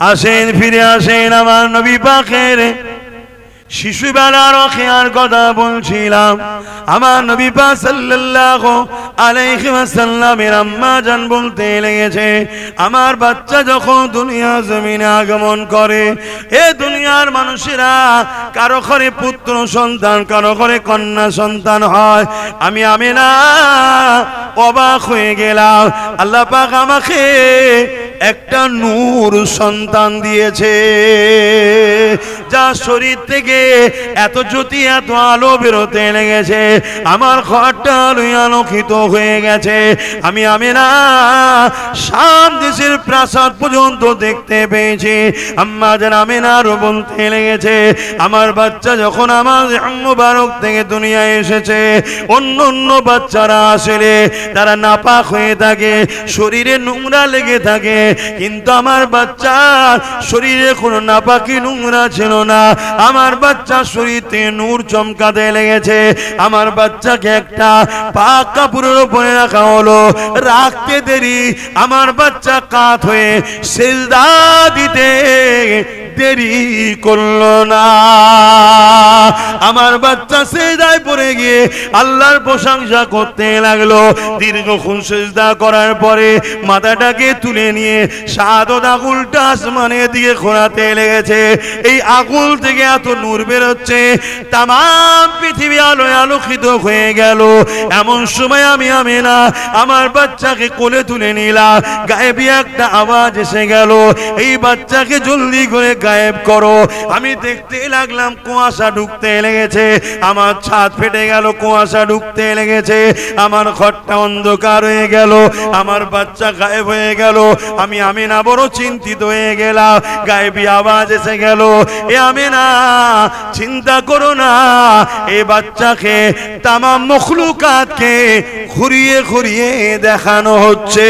S1: আসেন, ফিরে আসেন আমার নবী পাকের শিশুবেলার খেয়ার কথা বলছিলাম। আমার নবী পাক সাল্লাল্লাহু আলাইহি ওয়াসাল্লামের আম্মা জান বলতে লেগেছে, আমার বাচ্চা যখন দুনিয়া জমিনে আগমন করে, এ দুনিয়ার মানুষেরা কারো ঘরে পুত্র সন্তান, কারো ঘরে কন্যা সন্তান হয়, আমি আমিনা অবাক হয়ে গেলাম। আল্লাহ পাক আমাকে একটা নূর সন্তান দিয়েছে, যার শরীর থেকে এত জ্যোতি এত আলো বেরোতে লেগেছে, আমার ঘরটা আলোয় আলোকিত হয়ে গেছে। আমি আমিনা শাম দেশের প্রাসাদ পর্যন্ত দেখতে পেয়েছি। আম্মা জান আমিনারও বলতে লেগেছে, আমার বাচ্চা যখন আমার মুবারক থেকে দুনিয়ায় এসেছে, অন্য অন্য বাচ্চারা আসলে তারা নাপাক হয়ে থাকে, শরীরে নোংরা লেগে থাকে, কিন্তু আমার বাচ্চার শরীরে কোনো নাপাকি নোংরা ছিল না। আমার বাচ্চা শরীরে নূর চমকাতে লেগেছে। আমার বাচ্চাকে একটা পাক কাপড়ের উপরে রাখা হলো, রাখতে দেরি আমার বাচ্চা কাত হয়ে সিজদা দিতে দেরি করলো না। আমার বাচ্চা সিজদায় পড়ে গিয়ে আল্লাহর প্রশংসা করতে লাগলো। দীর্ঘক্ষণ সিজদা করার পরে মাথাটাকে তুলে নিয়ে শাহাদত আগুলটা আসমানের দিকে ঘোরাতে লেগেছে। এই আগুল থেকে এত নূর বেরোচ্ছে, তামাম পৃথিবী আলোয় আলোকিত হয়ে গেল। এমন সময় আমি আমিনা আমার বাচ্চাকে কোলে তুলে নিলাম। গায়েবী একটা আওয়াজ এসে গেল, এই বাচ্চাকে জলদি করে গায়েব করো। আমি দেখতে লাগলাম কুয়াশা ঢুকতে লেগেছে, আমার ছাদ ফেটে গেল, কুয়াশা ঢুকতে লেগেছে, আমার ঘরটা অন্ধকার হয়ে গেল, আমার বাচ্চা গায়েব হয়ে গেল। আমি আমিনা বড় চিন্তিত হয়ে গেলাম। গায়েবী আওয়াজ এসে গেল, এ আমিনা চিন্তা করো না, এই বাচ্চাকে তামাম মখলুকাতকে ঘুরিয়ে ঘুরিয়ে দেখানো হচ্ছে।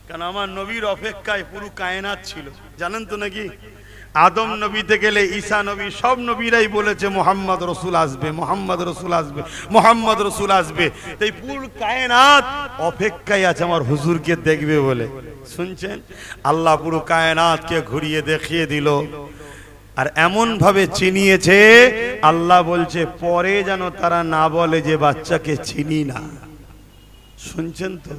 S1: কারণ আমার নবীর অপেক্ষায় পুরো কায়নাত ছিল, জানেন তো নাকি? আদম নবী থেকে গেলে ঈসা নবী, সব নবীরাই বলেছে মোহাম্মদ রসুল আসবে, মোহাম্মদ রসুল আসবে, মোহাম্মদ রসুল আসবে। তাই পুরো কায়নাত অপেক্ষায় আছে আমার হুজুরকে দেখবে বলে। শুনছেন, আল্লাহ পুরো কায়নাতকে ঘুরিয়ে দেখিয়ে দিল, আর এমন ভাবে চিনিয়েছে, আল্লাহ বলছে পরে যেন তারা না বলে যে বাচ্চাকে চিনি না। শুনছেন তো?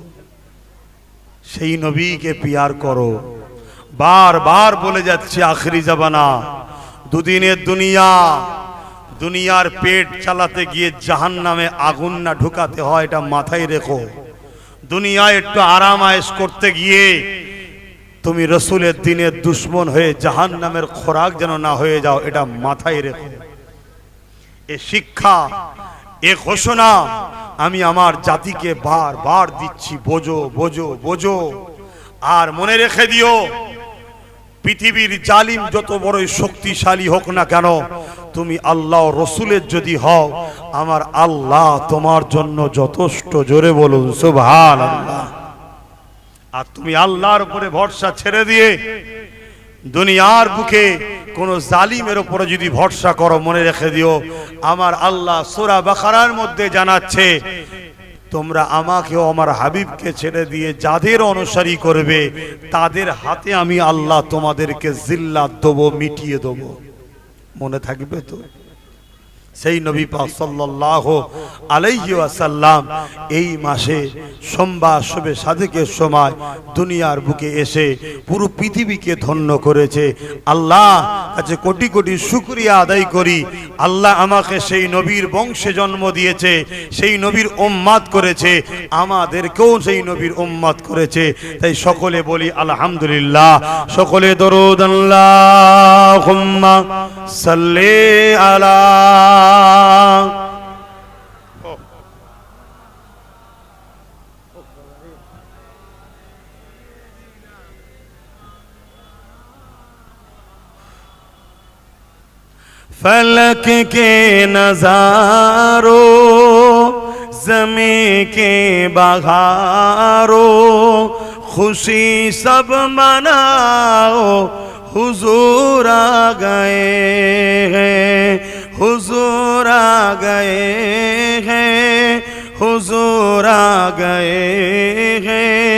S1: সেই নবীকে পিয়ার করো। বারবার বলে যাচ্ছে আখরি জামানা, দুদিনের দুনিয়া, দুনিয়ার পেট চালাতে গিয়ে জাহান্নামে আগুন না ঢুকাতে হয়, এটা মাথায় রেখো। দুনিয়ায় একটু আরাম আয়েশ করতে গিয়ে তুমি রসুলের দিনের দুশ্মন হয়ে জাহান্নামের খোরাক যেন না হয়ে যাও, এটা মাথায় রেখো। এ শিক্ষা, এ ঘোষণা আমি আমার জাতিকে বারবার দিচ্ছি, বোঝো বোঝো বোঝো। আর মনে রেখে দিও, পৃথিবীর জালিম যত বড়ই শক্তিশালী হোক না কেন, তুমি আল্লাহ রসুলের যদি হও, আমার আল্লাহ তোমার জন্য যথেষ্ট। জোরে বলুন সুবহানাল্লাহ। আর তুমি আল্লাহর উপরে ভরসা ছেড়ে দিয়ে দুনিয়ার বুকে কোন জালিমের উপরে যদি ভরসা করো, মনে রেখে দিও, আমার আল্লাহ সূরা বাকারার মধ্যে জানাচ্ছে, তোমরা আমাকেও আমার হাবিবকে ছেড়ে দিয়ে যাদের অনুসারী করবে, তাদের হাতে আমি আল্লাহ তোমাদেরকে জিল্লাত দেবো, মিটিয়ে দেবো। মনে থাকবে তো? সেই নবী পাক সাল্লাল্লাহু আলাইহি ওয়াসাল্লাম এই মাসে সোমবার শবে সাদেকের সময় দুনিয়ার বুকে এসে পুরো পৃথিবীকে ধন্য করেছে। আল্লাহ কাছে কোটি কোটি শুকরিয়া আদায় করি। আল্লাহ আমাকে সেই নবীর বংশে জন্ম দিয়েছে, সেই নবীর উম্মত করেছে, আমাদেরকেও সেই নবীর উম্মত করেছে। তাই সকলে বলি আলহামদুলিল্লাহ, সকলে দরুদ আল্লাহুম্মা সাল্লি আলা फलक के नजारों, ज़मीं के बहारों, खुशी सब मनाओ, हुजूर आ गए हैं, हुजूर आ गए हैं, हुजूर आ गए हैं,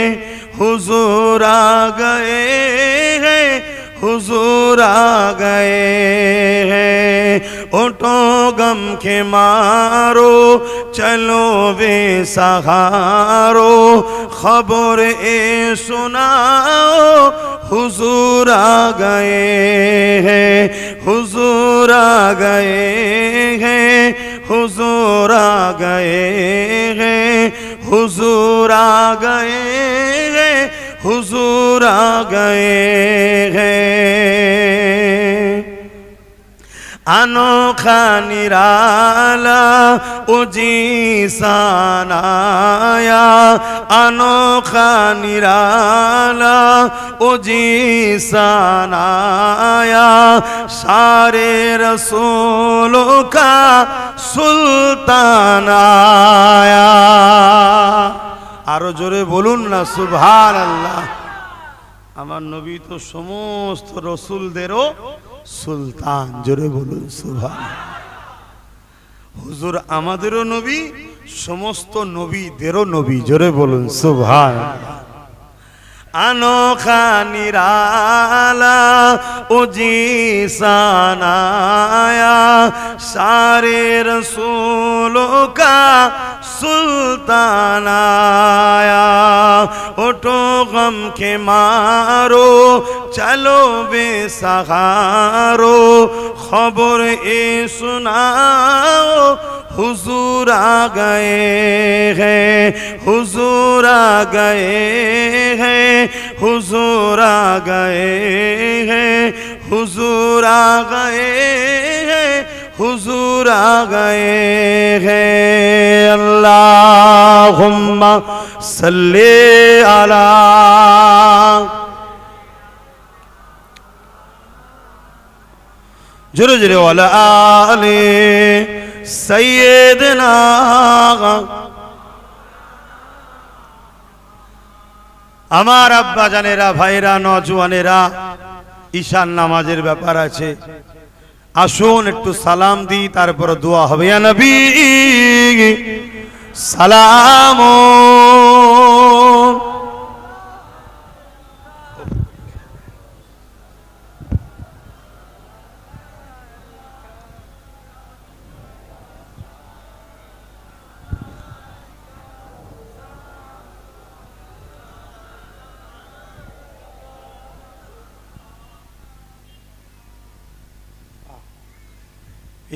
S1: हुजूर आ गए हैं, हुजूर आ गए हैं। उठो गम के मारो, चलो वे सहारो, खबर ए सुनाओ, हुजूर आ गए हैं, हुजूर आ गए हैं, हुजूर आ गए हैं, हुजूर आ गए हैं, हुजूर आ गए हैं। अनोखा निराला उजीसान आया, अनोखा निराला उजीसान आया, सारे रसूलों का सुल्तान आया। आरो जोरे बोलुन ना सुभान अल्लाह। আমার নবী তো সমস্ত রসুলদেরও সুলতান, জোরে বলুন সুবহানাল্লাহ। হুজুর আমাদেরও নবী, সমস্ত নবীদেরও নবী, জোরে বলুন সুবহানাল্লাহ। अनोखा निराला उजीसान आया, सारे रसूलों का सुल्तान आया। उठो गम के मारो चलो बेसहारो, खबर ये सुनाओ हुजूर आ गए हैं, हुजूर आ गए हैं, हुजूर आ गए हैं, हुजूर आ गए हैं, हुजूर आ गए हैं। अल्लाहुम्मा सल्ली अला जुरे जुरे वाला आले सैयदना। আমার আব্বা জানেরা, ভাইরা, নওজওয়ানেরা, ঈশান নামাজের ব্যাপার আছে, আসুন একটু সালাম দিই, তারপর দোয়া হবে। ইয়া নবী সালাম।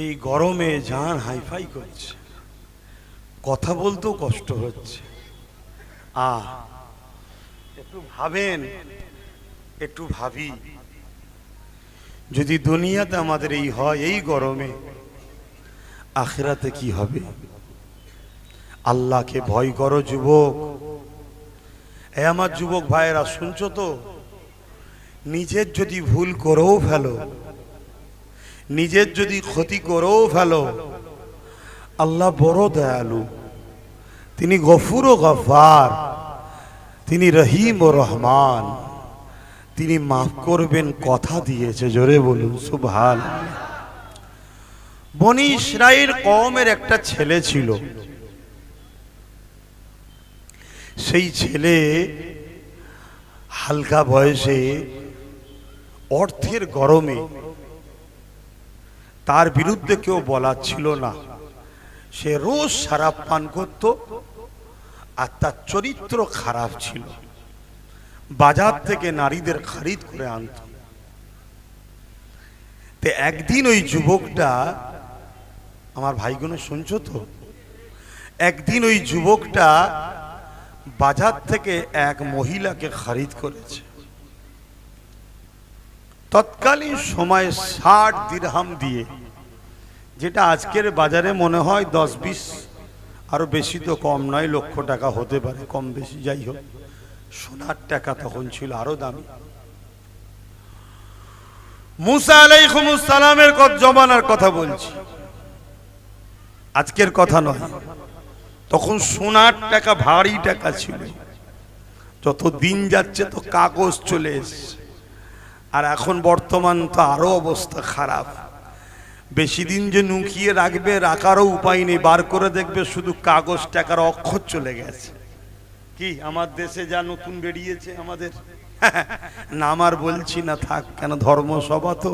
S1: এই গরমে জান হাইফাই করছে, কথা বলতেও কষ্ট হচ্ছে। একটু ভাবেন, একটু ভাবি, যদি দুনিয়াতে আমাদের এই হয় এই গরমে, আখিরাতে কি হবে? আল্লাহকে ভয় করো যুবক। আমার যুবক ভাইয়েরা শুনছো তো? নিজের যদি ভুল করেও ফেলো, নিজের যদি ক্ষতি করেও ফেলো, আল্লাহ বড় দয়ালু, তিনি গফুর ও গফার, তিনি রহিম ও রহমান, তিনি মাফ করবেন, কথা দিয়েছে, জোরে বলুন সুবহানাল্লাহ। বনি ইসরাইল কওমের একটা ছেলে ছিল, সেই ছেলে হালকা বয়সে অর্থের গরমে, তার বিরুদ্ধে কেউ বলার ছিল না, সে রোজ শরাব পান করত আর তার চরিত্র খারাপ ছিল, বাজার থেকে নারীদের খরিদ করে আনত। তো একদিন ওই যুবকটা, আমার ভাইগুলো শুনছো তো, একদিন ওই যুবকটা বাজার থেকে এক মহিলাকে খরিদ করেছে। তৎকালীন সময়ে 60 দিরহাম দিয়ে, যেটা আজকের বাজারে মনে হয় 10-20, আরো বেশি তো কম নয়, লক্ষ টাকা হতে পারে, কম বেশি যাই হোক, সোনার টাকা তখন ছিল আরো দামি। মুসা আলাইহিস সালামের জমানার কথা বলছি, আজকের কথা নয়। তখন সোনার টাকা ভারী টাকা ছিল, যত দিন যাচ্ছে তো কাগজ চলে এসছে, আর এখন বর্তমান তো আরো অবস্থা খারাপ। বেশি দিন যে নুকিয়ে রাখবে, রাখারও উপায় নেই, বার করে দেখবে শুধু কাগজ টাকার অক্ষর চলে গেছে। কি আমার দেশে যা নতুন বেরিয়েছে আমাদের, নাম আর বলছি না, থাক, কেন ধর্মসভা তো,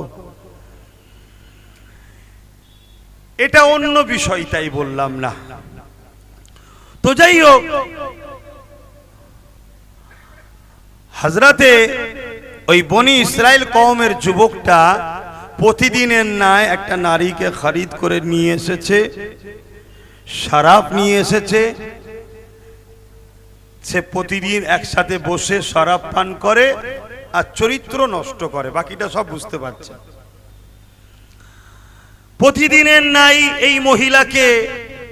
S1: এটা অন্য বিষয়, তাই বললাম না। তো যাই হোক, হযরতে ওই বনি ইসরাইল কওমের যুবকটা প্রতিদিনের ন্যায় একটা নারীকে খরিদ করে নিয়ে এসেছে, শরাব নিয়ে এসেছে, সে প্রতিদিন একসাথে বসে শরাব পান করে আর চরিত্র নষ্ট করে, বাকিটা সব বুঝতে পারছে। প্রতিদিনের নাই এই মহিলাকে,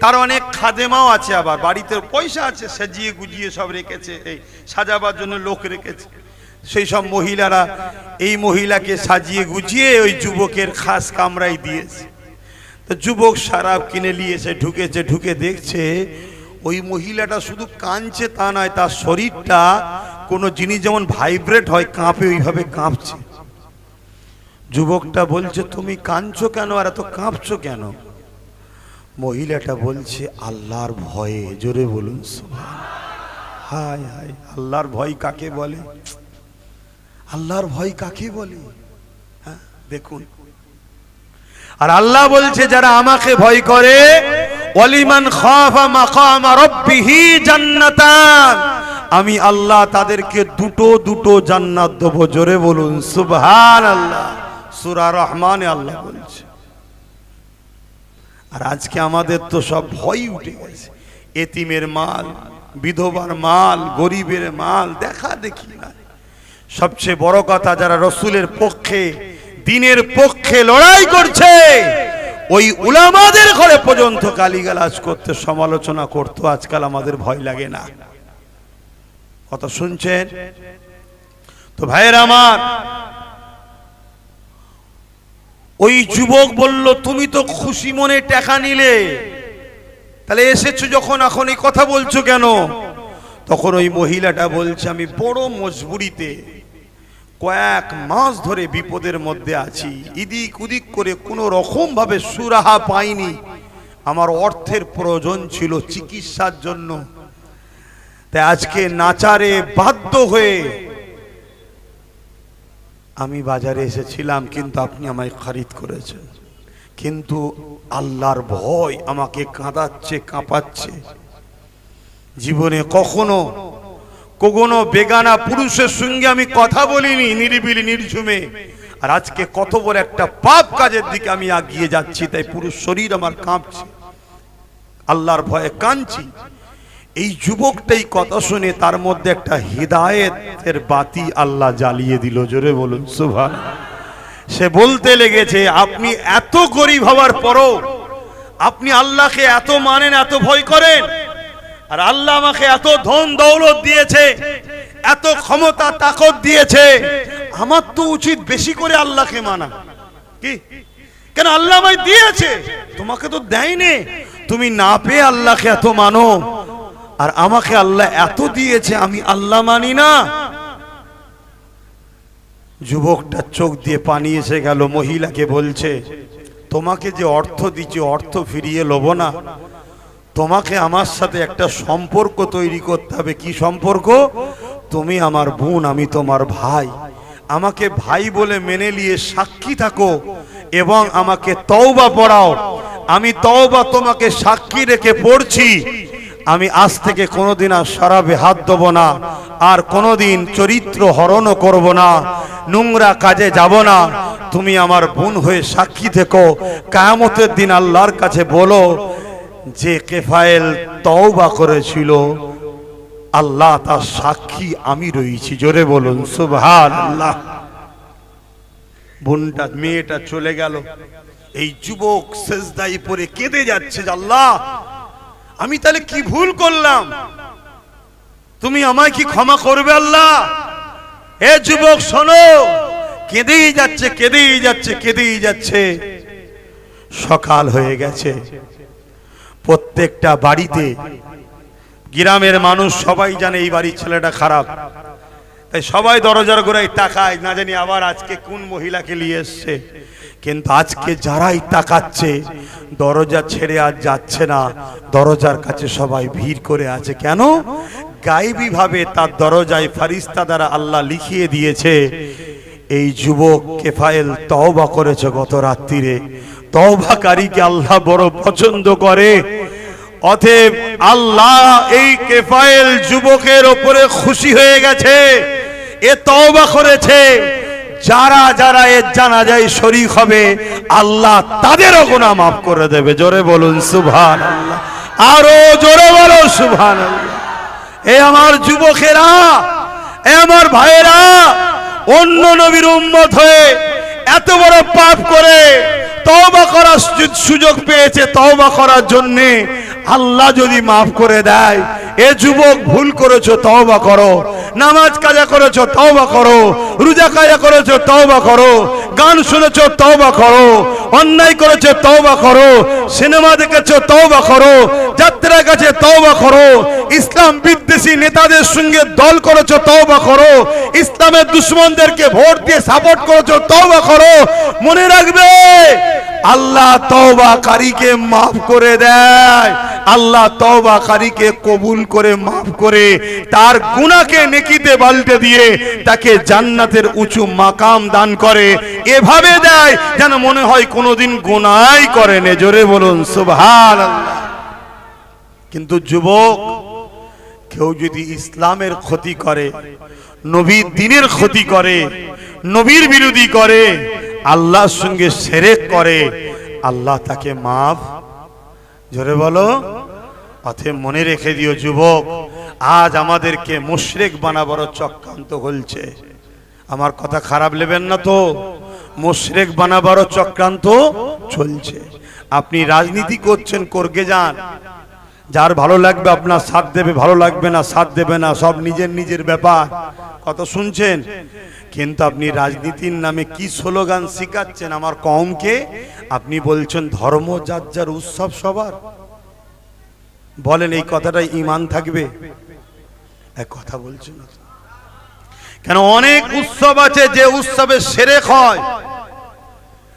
S1: তার অনেক খাদেমাও আছে, আবার বাড়িতে পয়সা আছে, সাজিয়ে গুজিয়ে সব রেখেছে, এই সাজাবার জন্য লোক রেখেছে। সেই সব মহিলারা এই মহিলাকে সাজিয়ে গুজিয়ে ওই যুবকের খাস কামরায় দিয়েছে। তো যুবক শরাব কিনে নিয়েছে, ঢুকেছে, ঢুকে দেখছে ওই মহিলাটা শুধু কাঁদছে তা নয়, তার শরীরটা কোনো জিনিস যেমন ভাইব্রেট হয় কাঁপে, ওইভাবে কাঁপছে। যুবকটা বলছে তুমি কাঁদছো কেন আর এত কাঁপছো কেন? মহিলাটা বলছে আল্লাহর ভয়ে। জোরে বলুন সুবহানাল্লাহ। হায় হায়, আল্লাহর ভয় কাকে বলে? আল্লাহর ভয় কাকে বলে? হ্যাঁ দেখুন, আর আল্লাহ বলছে যারা আমাকে ভয় করে, ওয়ালিমান খাফা মাকাম রাব্বিহি জান্নাতান, আমি আল্লাহ তাদেরকে দুটো দুটো জান্নাত দেব। জোরে বলুন সুবহানাল্লাহ। সূরা রহমানে আল্লাহ বলছে। আর আজকে আমাদের তো সব ভয় উঠে গেছে, এতিমের মাল, বিধবার মাল, গরিবের মাল দেখা দেখি না। সবচেয়ে বড় কথা, যারা রসুলের পক্ষে, দ্বীনের পক্ষে লড়াই করছে, ওই উলামাদের ঘরে পর্যন্ত গালিগালাজ করতে, সমালোচনা করতে আজকাল আমাদের ভয় লাগে না। কথা শুনছেন তো ভাইয়েরা আমার? ওই যুবক বলল তুমি তো খুশি মনে টাকা নিলে, তাহলে এসেছো যখন এখন এই কথা বলছো কেন? তখন ওই মহিলাটা বলছে আমি বড় মজবুরিতে, কয়েক মাস ধরে বিপদের মধ্যে আছি, ইদিক উদিক করে কোনো রকম ভাবে সুরাহা পাইনি, আমার অর্থের প্রয়োজন ছিল চিকিৎসার জন্য, তাই আজকে নাচারে বাধ্য হয়ে আমি বাজারে এসেছিলাম, কিন্তু আপনি আমায় খরিদ করেছেন। কিন্তু আল্লাহর ভয় আমাকে কাঁদাচ্ছে, কাঁপাচ্ছে। জীবনে কখনো কখনো বেগানা পুরুষের সঙ্গে আমি কথা বলিনি, নিরিবিলি নির্ঝুমে, আর আজকে কত বড় একটা পাপ কাজের দিকে আমি এগিয়ে যাচ্ছি, তাই পুরো শরীর আমার কাঁপছে, আল্লাহর ভয়ে কাঁদছি। এই যুবকটাই কথা শুনে তার মধ্যে একটা হিদায়েতের বাতি আল্লাহ জ্বালিয়ে দিল। জোরে বলুন সুবহানাল্লাহ। সে বলতে লেগেছে আপনি এত গরিব হওয়ার পরও আপনি আল্লাহকে এত মানেন, এত ভয় করেন, আর আল্লাহ আমাকে এত ধন দৌলত দিয়েছে, এত ক্ষমতা তাকত দিয়েছে, আমার তো উচিত বেশি করে আল্লাহকে মানা। কি কেন? আল্লাহ আমায় দিয়েছে, তোমাকে তো দেয়নি, তুমি না পেয়ে আল্লাহকে এত মানো, আর আমাকে আল্লাহ এত দিয়েছে আমি আল্লাহ মানি না। যুবকটা চোখ দিয়ে পানি এসে গেল, মহিলাকে বলছে তোমাকে যে অর্থ দিচ্ছি অর্থ ফিরিয়ে লব না, তোমাকে আমার সাথে একটা সম্পর্ক তৈরি করতে হবে। কি সম্পর্ক? তুমি আমার বোন, আমি তোমার ভাই, আমাকে ভাই বলে মেনে নিয়ে সাক্ষী থাকো এবং আমাকে তওবা পড়াও। আমি তওবা তোমাকে সাক্ষী রেখে পড়ছি, আমি আজ থেকে কোনোদিন আর শরাবে হাত দেব না, আর কোনোদিন চরিত্র হরণও করব না, নোংরা কাজে যাব না। তুমি আমার বোন হয়ে সাক্ষী থেকো। কিয়ামতের দিন আল্লাহর কাছে বলো যে কেফায়েল তওবা করেছিল, আল্লাহ তার সাক্ষী আমি রয়েছি। জোরে বলুন সুবহানাল্লাহ। বোনটা, মেয়েটা চলে গেল। এই যুবক সেজদায় পড়ে কেঁদে যাচ্ছে, আল্লাহ আমি তাহলে কি ভুল করলাম, তুমি আমায় কি ক্ষমা করবে আল্লাহ? এ যুবক শোনো, কেঁদেই যাচ্ছে, কেঁদেই যাচ্ছে, কেঁদেই যাচ্ছে। সকাল হয়ে গেছে। প্রত্যেকটা বাড়িতে, গ্রামের মানুষ সবাই জানে এই বাড়ির ছেলেটা খারাপ, তাই সবাই দরজার গোড়ায় তাকায়, না জানি আবার আজকে কোন মহিলাকে নিয়ে এসছে। কিন্তু আজকে যারাই তাকাচ্ছে দরজা ছেড়ে আর যাচ্ছে না, দরজার কাছে সবাই ভিড় করে আছে। কেন? গায়েবী ভাবে তার দরজায় ফারিস্তা দ্বারা আল্লাহ লিখিয়ে দিয়েছে এই যুবক কেফায়েল তওবা করেছে গত রাত্রিরে। তওবাকারীকে আল্লাহ বড় পছন্দ করে। অতএব আল্লাহ এই কেফায়েল যুবকের উপরে খুশি হয়ে গেছে, এ তওবা করেছে। যারা যারা এর জানাজায় শরীক হবে আল্লাহ তাদেরও গুনাহ মাফ করে দেবে। জোরে বলুন সুবহানাল্লাহ, আরো জোরে বলো সুবহানাল্লাহ। এ আমার যুবকেরা, এ আমার ভাইয়েরা, অন্য নবীর উম্মত হয়ে এত বড় পাপ করে তওবা করার সুযোগ পেয়েছে, তওবা করার জন্য আল্লাহ যদি মাফ করে দেয়, এ যুবক ভুল করেছো তওবা করো, নামাজ কাজা করেছো তওবা করো, রোজা কাজা করেছো তওবা করো, গান শুনেছো তওবা করো, অন্যায় করেছো তওবা করো, সিনেমা দেখেছো তওবা করো, যাত্রা কাছে তওবা করো, ইসলাম বিদ্বেষী নেতাদের সঙ্গে দল করেছো তওবা করো, ইসলামের দুশমনদেরকে ভোট দিয়ে সাপোর্ট করেছো তওবা করো। মনে রাখবে আল্লাহ তওবাকারীকে মাফ করে দেয়, আল্লাহ তওবাকারীকে কবুল করে মাফ করে তার গুনাহকে নেকিতে পাল্টে দিয়ে তাকে জান্নাতের উঁচু মাকাম দান করে, এভাবে দেয় যেন মনে হয় কোনোদিন গুনাহই করেনি। জোরে বলুন সুবহানাল্লাহ। কিন্তু যুবক, কেউ যদি ইসলামের ক্ষতি করে, নবীর দ্বীনের ক্ষতি করে, নবীর বিরোধী করে, আল্লাহর সঙ্গে শিরক করে, আল্লাহ তাকে মাফ, জোরে বলো, অতএব মনে রেখে দিও যুবক, আজ আমাদেরকে মুশরিক বানাবার চক্রান্ত হচ্ছে। আমার কথা খারাপ নেবেন না তো, মুশরিক বানাবার চক্রান্ত চলছে। আপনি রাজনীতি করছেন, করগে যান, যার ভালো লাগবে আপনার সাথ দেবে, ভালো লাগবে না সাথ দেবে না, সব নিজের নিজের ব্যাপার। কত শুনছেন? কিন্তু আপনি রাজনীতির নামে কি স্লোগান শিখাচ্ছেন আমার কওমকে? আপনি বলছেন ধর্ম যার যার, উৎসব সবার। বলেন এই কথাটাই ঈমান থাকবে? এক কথা বলছেন না কেন? অনেক উৎসব আছে যে উৎসবে শিরক হয়।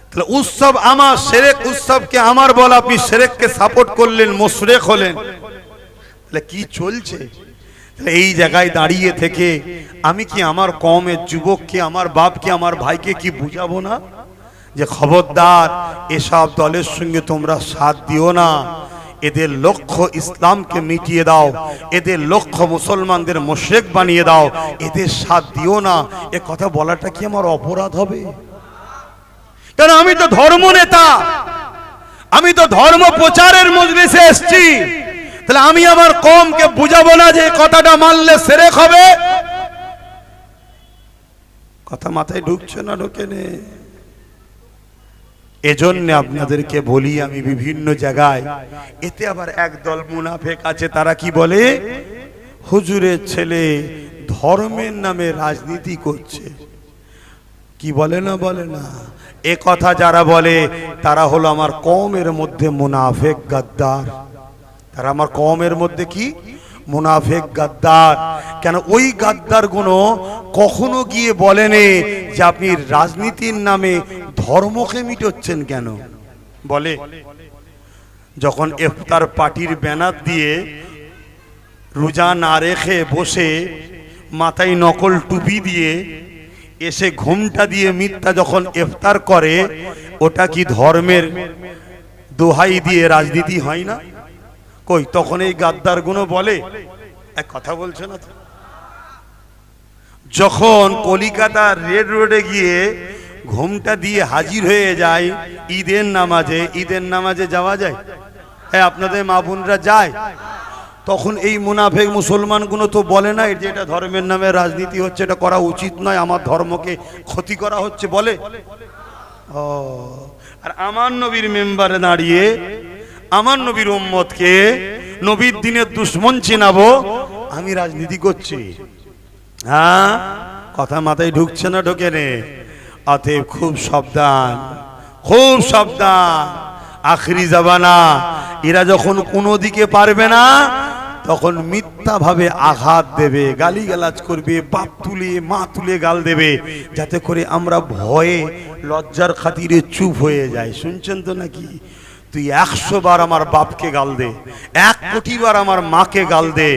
S1: তাহলে উৎসব আমার, শিরক উৎসবকে আমার বলা, আপনি শিরককে সাপোর্ট করলেন, মুশরিক হলেন। তাহলে কি চলছে? এই জায়গায় দাঁড়িয়ে থেকে আমি কি আমার কওমের যুবককে, আমার বাপকে, আমার ভাইকে কি বুঝাবো না যে খবরদার এসব দলের সঙ্গে তোমরা সাথ দিও না, এদের লক্ষ্য ইসলামকে মিটিয়ে দাও, এদের লক্ষ্য মুসলমানদের মুশরিক বানিয়ে দাও, এদের সাথ দিও না। এ কথা বলাটা কি আমার অপরাধ হবে? কারণ আমি তো ধর্ম নেতা, আমি তো ধর্ম প্রচারের মজলিসে এসেছি। তাহলে আমি আমার কওমকে বুঝাবো না যে কথাটা মানলে শিরক হবে? কথা মাথায় ঢুকছে না? ঢোকে নে। এজন্য আপনাদেরকে বলি আমি বিভিন্ন জায়গায়, এতে আবার একদল মুনাফিক আছে, তারা কি বলে, হুজুরের ছেলে ধর্মের নামে রাজনীতি করছে। কি বলে না? বলে না? এ কথা যারা বলে তারা হলো আমার কওমের মধ্যে মুনাফিক, গাদ্দার। তারা আমার কওমের মধ্যে কি? মুনাফিক, গাদ্দার। কেন? ওই গাদ্দার গুলো কখনো গিয়ে বলেনি যে আপনি রাজনীতির নামে ধর্মকে মিটাচ্ছেন কেন। বলে যখন ইফতার পার্টির ব্যানার দিয়ে রোজা না রেখে বসে মাথায় নকল টুপি দিয়ে এসে ঘুমটা দিয়ে মিথ্যা যখন ইফতার করে, ওটা কি ধর্মের দোহাই দিয়ে রাজনীতি হয় না? কই তখন এই গাদ্দার গুলো বলে? এক কথা বলছে না তো? যখন কলিকাতা রেড রোডে গিয়ে ঘুমটা দিয়ে হাজির হয়ে যায় ঈদের নামাজে, ঈদের নামাজে যাওয়া যায়? হ্যাঁ, আপনাদের মা বোনরা যায়। তখন এই মুনাফিক মুসলমানগুলো তো বলে না যে এটা ধর্মের নামে রাজনীতি হচ্ছে, এটা করা উচিত নয়, আমার ধর্মকে ক্ষতি করা হচ্ছে, বলে? ও, আর আমার নবীর মেম্বারে দাঁড়িয়ে আমার নবীর উম্মতকে নবীর দ্বীনের দুশমন চিনাবো, আমি রাজনীতি করছি? হ্যাঁ, কথা মাথায় ঢুকছে না? ঢোকে নে। অতএব খুব সাবধান, খুব সাবধান। আখরি জামানা, এরা যখন কোনো দিকে পারবে না তখন মিথ্যা ভাবে আঘাত দেবে, গালিগালাজ করবে, বাপ তুলে মা তুলে গাল দেবে, যাতে করে আমরা ভয়ে লজ্জার খাতিরে চুপ হয়ে যাই। শুনছেন তো নাকি? তুই 100 বার আমার বাপকে গাল দে, 1 কোটি বার আমার মাকে গাল দে,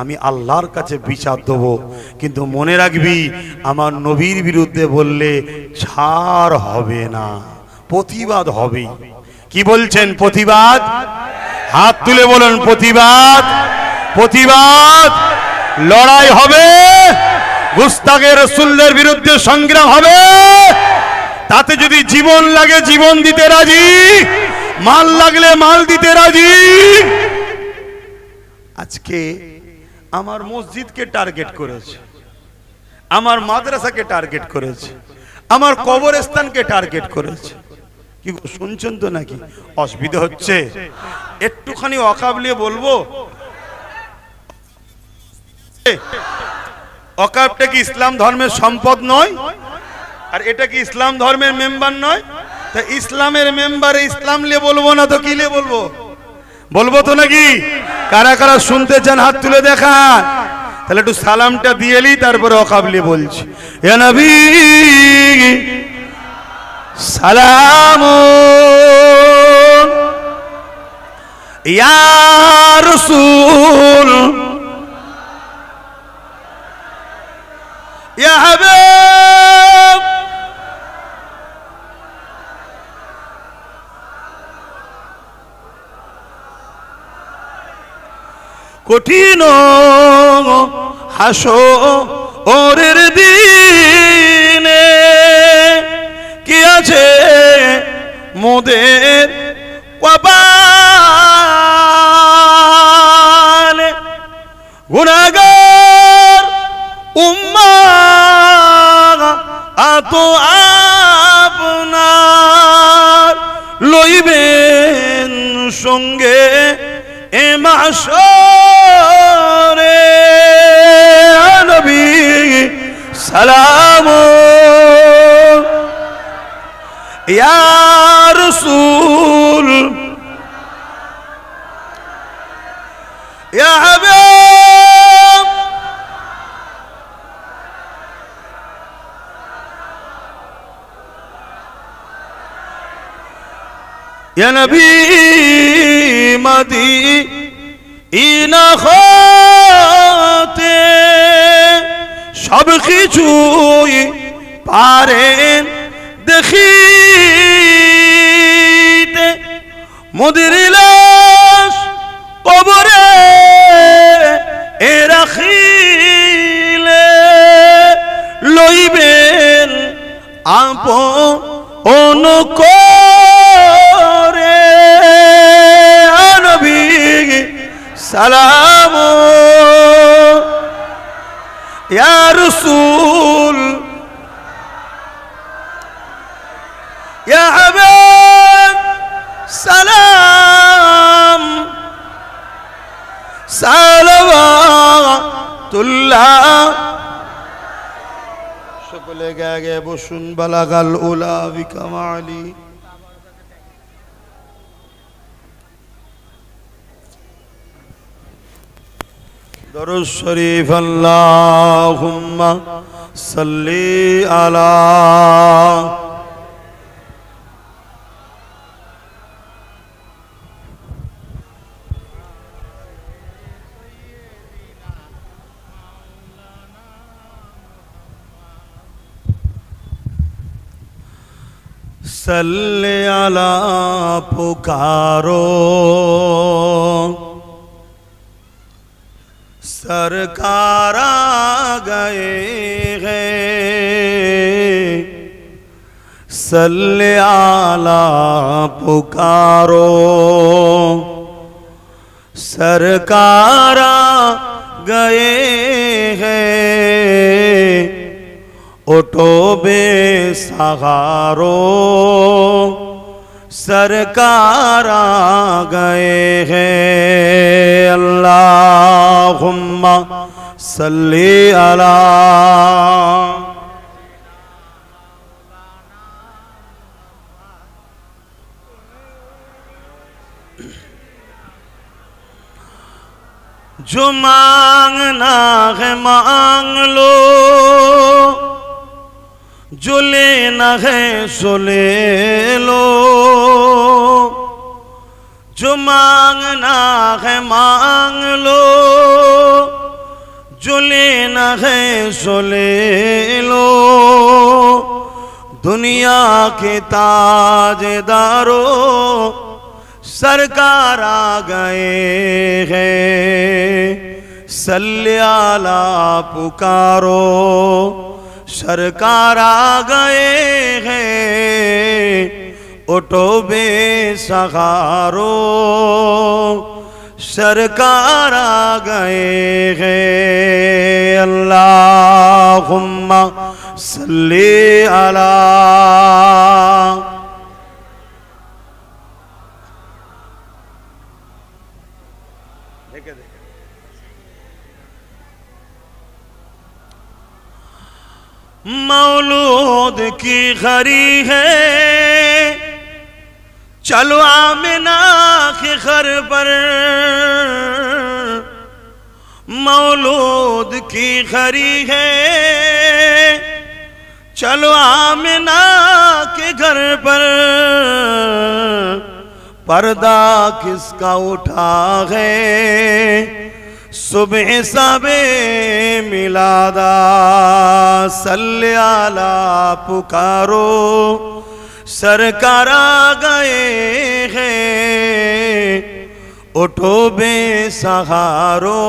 S1: আমি আল্লাহর কাছে বিচার দেব। কিন্তু মনে রাখবি, আমার নবীর বিরুদ্ধে বললে ছাড় হবে না, প্রতিবাদ হবে। কি বলছেন? প্রতিবাদ? হাত তুলে বলেন প্রতিবাদ, প্রতিবাদ। লড়াই হবে, গুস্তাখে রাসূলের বিরুদ্ধে সংগ্রাম হবে। তাতে যদি জীবন লাগে জীবন দিতে রাজি, মাল লাগলে মাল দিতে রাজি। আজকে আমার মসজিদকে টার্গেট করেছে, আমার মাদ্রাসাকে টার্গেট করেছে, আমার কবরস্থানকে টার্গেট করেছে। কি শুনছেন তো নাকি? অসুবিধা হচ্ছে? একটুখানি অকাবলিয়ে বলবো, ওয়াকফটা কি ইসলাম ধর্মের সম্পদ নয়? আর এটা কি ইসলাম ধর্মের মেম্বার নয়? তা ইসলামের মেম্বারে ইসলাম লিয়ে বলবো না তো কি লিয়ে বলবো? বলবো তো নাকি? কারা কারা শুনতে চান হাত তুলে দেখান। তাহলে একটু সালামটা দিয়ে নি, তারপরে ওয়াকফ বলছি। ইয়া নবী সালাম, ইয়া রাসূল, ইয়া হাবিব, কঠিন হাসরের দিনে কি আছে মোদের কপালে, গুনাহগার উম্মাহ আত আপনার লইবেন সঙ্গে এ মাহশরে। নবী সালাম, ইয়া রাসূল, ইয়া হাবিব, ইয়া নবী মদিনা হতে সব কিছুই পারেন দেখিতে, মোদের লাশ কবরে এ রাখিলে লইবেন আপন করে। নবী সালাম, ইয়া রাসূল, ইয়া হাবিব সালাম, সালাওয়াতুল্লাহ। সকলে গায়ে বসুন। বালাগাল উলা বিকামালি। দরুদ শরীফ। আল্লাহুম্মা সাল্লি আলা सल्ले अला पुकारो सरकार आ गए हैं, सल्ले अला पुकारो सरकार आ गए हैं, उठो बेसहारो सरकार आ गए हैं। अल्लाहुम्मा सल्ली अला जो मांगना है मांग लो, जो लेना है सो ले लो, जो मांगना है मांग लो, जो लेना है सो ले लो। दुनिया के ताजदारों सरकार आ गए हैं, सल्ले अला पुकारो सरकार आ गए हैं, उठो बेसहारो सरकार आ गए हैं। अल्लाहुम्मा सल्ली अला। मौलूद की खरी है, चलो आमिना के घर पर। मौलूद की खरी है, चलो आमिना के घर पर। पर्दा किसका उठा है, सुबह सबे मिलादा। सल्ले अला पुकारो, सरकार आ गए हैं। उठो बेसहारो,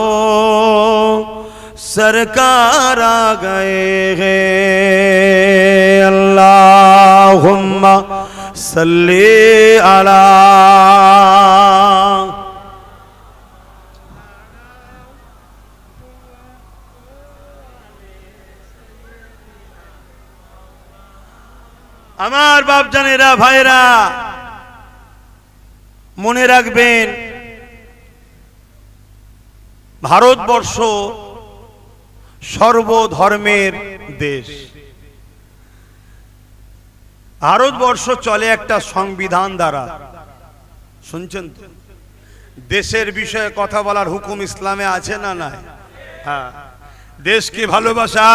S1: सरकार आ गए हैं। अल्लाहुम्मा सल्ली अला। আমার বাপজানেরা ভাইরা মনে রাখবেন, ভারতবর্ষ সর্বধর্মের দেশ। ভারতবর্ষ চলে একটা সংবিধান দ্বারা, শুনছেন তো? দেশের বিষয়ে কথা বলার হুকুম ইসলামে আছে না নাই? হ্যাঁ, দেশকে ভালোবাসা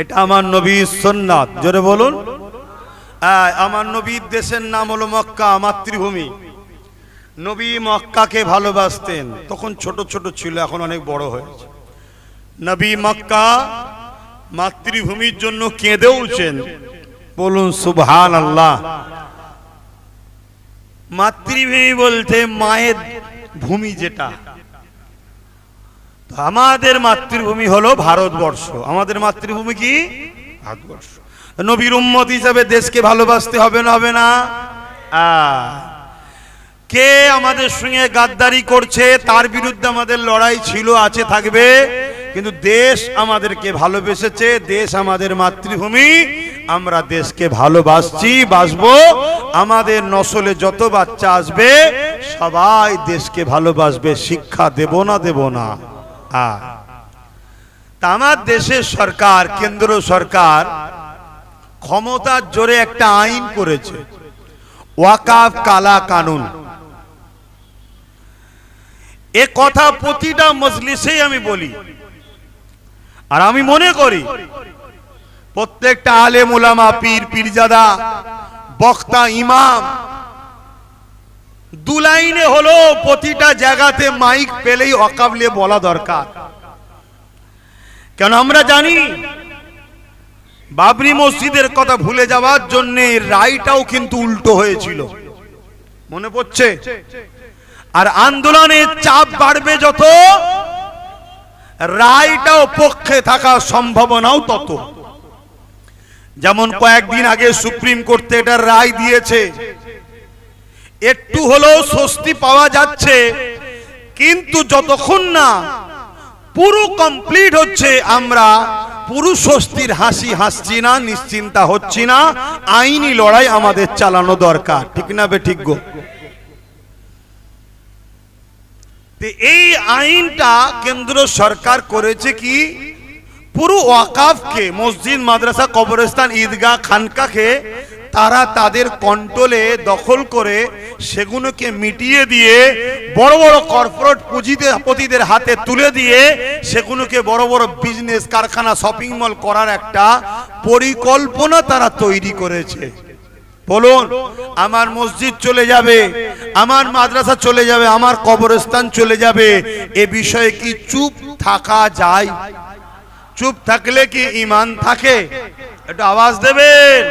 S1: এটা আমার নবীর সুন্নাত। জোরে বলুন। আমার নবীর দেশের নাম হলো মক্কা, মাতৃভূমি। নবী মক্কাকে ভালোবাসতেন, তখন ছোট ছোট ছিল, এখন অনেক বড় হয়েছে। নবী মক্কা মাতৃভূমির জন্য কেঁদেওছেন। বলুন সুবহানাল্লাহ। মাতৃভূমি বলতে মায়ের ভূমি যেটা। আমাদের মাতৃভূমি হলো ভারতবর্ষ। আমাদের মাতৃভূমি কি? ভারতবর্ষ। নবীর উম্মত হিসাবে দেশকে ভালোবাসতে হবে না? হবে না? কে আমাদের সঙ্গে গাদ্দারি করছে তার বিরুদ্ধে আমাদের লড়াই ছিল, আছে, থাকবে। কিন্তু দেশ আমাদেরকে ভালোবেসেছে, দেশ আমাদের মাতৃভূমি। আমরা দেশকে ভালোবাসছি, বাসবো। আমাদের নসলে যত বাচ্চা আসবে সবাই দেশকে ভালোবাসবে। শিক্ষা দেব না? দেব না? তা আমার দেশের সরকার, কেন্দ্র সরকার ক্ষমতার জোরে একটা আইন করেছে, ওয়াকাফ কালা কানুন। এ কথা প্রতিটা মজলিসেই আমি বলি, আর আমি মনে করি প্রত্যেকটা আলেম উলামা, পীর পীরজাদা, বক্তা, ইমাম দু লাইনে হলো প্রতিটা জায়গাতে মাইক পেলেই ওয়াকাফ নিয়ে বলা দরকার। কেন আমরা জানি বাবরি মসজিদের কথা ভুলে যাওয়ার জন্য রায়টাও কিন্তু উল্টো হয়েছিল, মনে পড়ছে? আর আন্দোলনের চাপ বাড়বে যত, রায়টাও পক্ষে থাকার সম্ভাবনাও তত। যেমন কয়েকদিন আগে সুপ্রিম কোর্ট এটা রায় দিয়েছে, একটু হলেও স্বস্তি পাওয়া যাচ্ছে। কিন্তু যতক্ষণ না পুরো কমপ্লিট হচ্ছে, আমরা পুরো স্বস্তির হাসি হাসছি না, নিশ্চিন্তা হচ্ছি না। আইনি লড়াই আমাদের চালানো দরকার, ঠিক না বে ঠিক গো? এই আইনটা কেন্দ্র সরকার করেছে কি, পুরো ওয়াকাফকে, মসজিদ, মাদ্রাসা, কবরস্থান, ঈদগাহ, খানকাকে তারা তাদের কন্ট্রোলে দখল করে সেগুলোকে মিটিয়ে দিয়ে বড় বড় কর্পোরেট পুঁজিপতিদের হাতে তুলে দিয়ে সেগুলোকে বড় বড় বিজনেস, কারখানা, শপিং মল করার একটা পরিকল্পনা তারা তৈরি করেছে। বলুন, আমার মসজিদ চলে যাবে, আমার মাদ্রাসা চলে যাবে, আমার কবরস্থান চলে যাবে, এ বিষয়ে কি চুপ থাকা যায়? চুপ থাকলে কি ঈমান থাকে? একটু আওয়াজ দেবেন।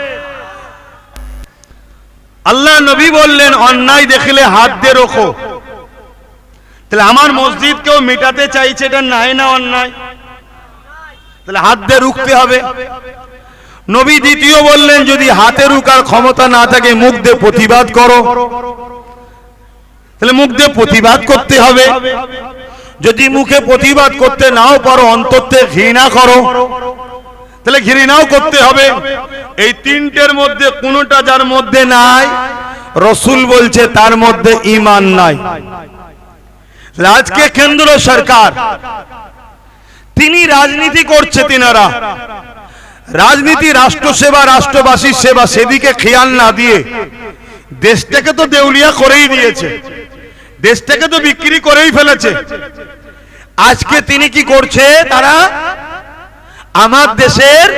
S1: আল্লাহ নবী বললেন, অন্যায় দেখলে হাত দিয়ে রোখো। তাহলে আমার মসজিদ কেউ মেটাতে চাইছে, এটা নাই না অন্যায়? তাহলে হাত দিয়ে রুখতে হবে। নবী দ্বিতীয় বললেন, যদি হাতে রুকার ক্ষমতা না থাকে মুখ দিয়ে প্রতিবাদ করো। তাহলে মুখ দিয়ে প্রতিবাদ করতে হবে। যদি মুখে প্রতিবাদ করতে নাও পারো, অন্তরে ঘৃণা করো, তাহলে ঘৃণাও করতে হবে। এই তিনটের মধ্যে কোনটা যার মধ্যে নাই, রাসূল বলছে তার মধ্যে ঈমান নাই। আজকে কেন্দ্র সরকার তিনি রাজনীতি করছে, তিনারা রাজনীতি, রাষ্ট্রসেবা, রাষ্ট্রবাসীর সেবা, সেদিকে খেয়াল না দিয়ে দেশটাকে তো দেউলিয়া করেই দিয়েছে, দেশটাকে তো বিক্রি করেই ফেলেছে। আজকে তিনি কি করছে, তারা আমার দেশের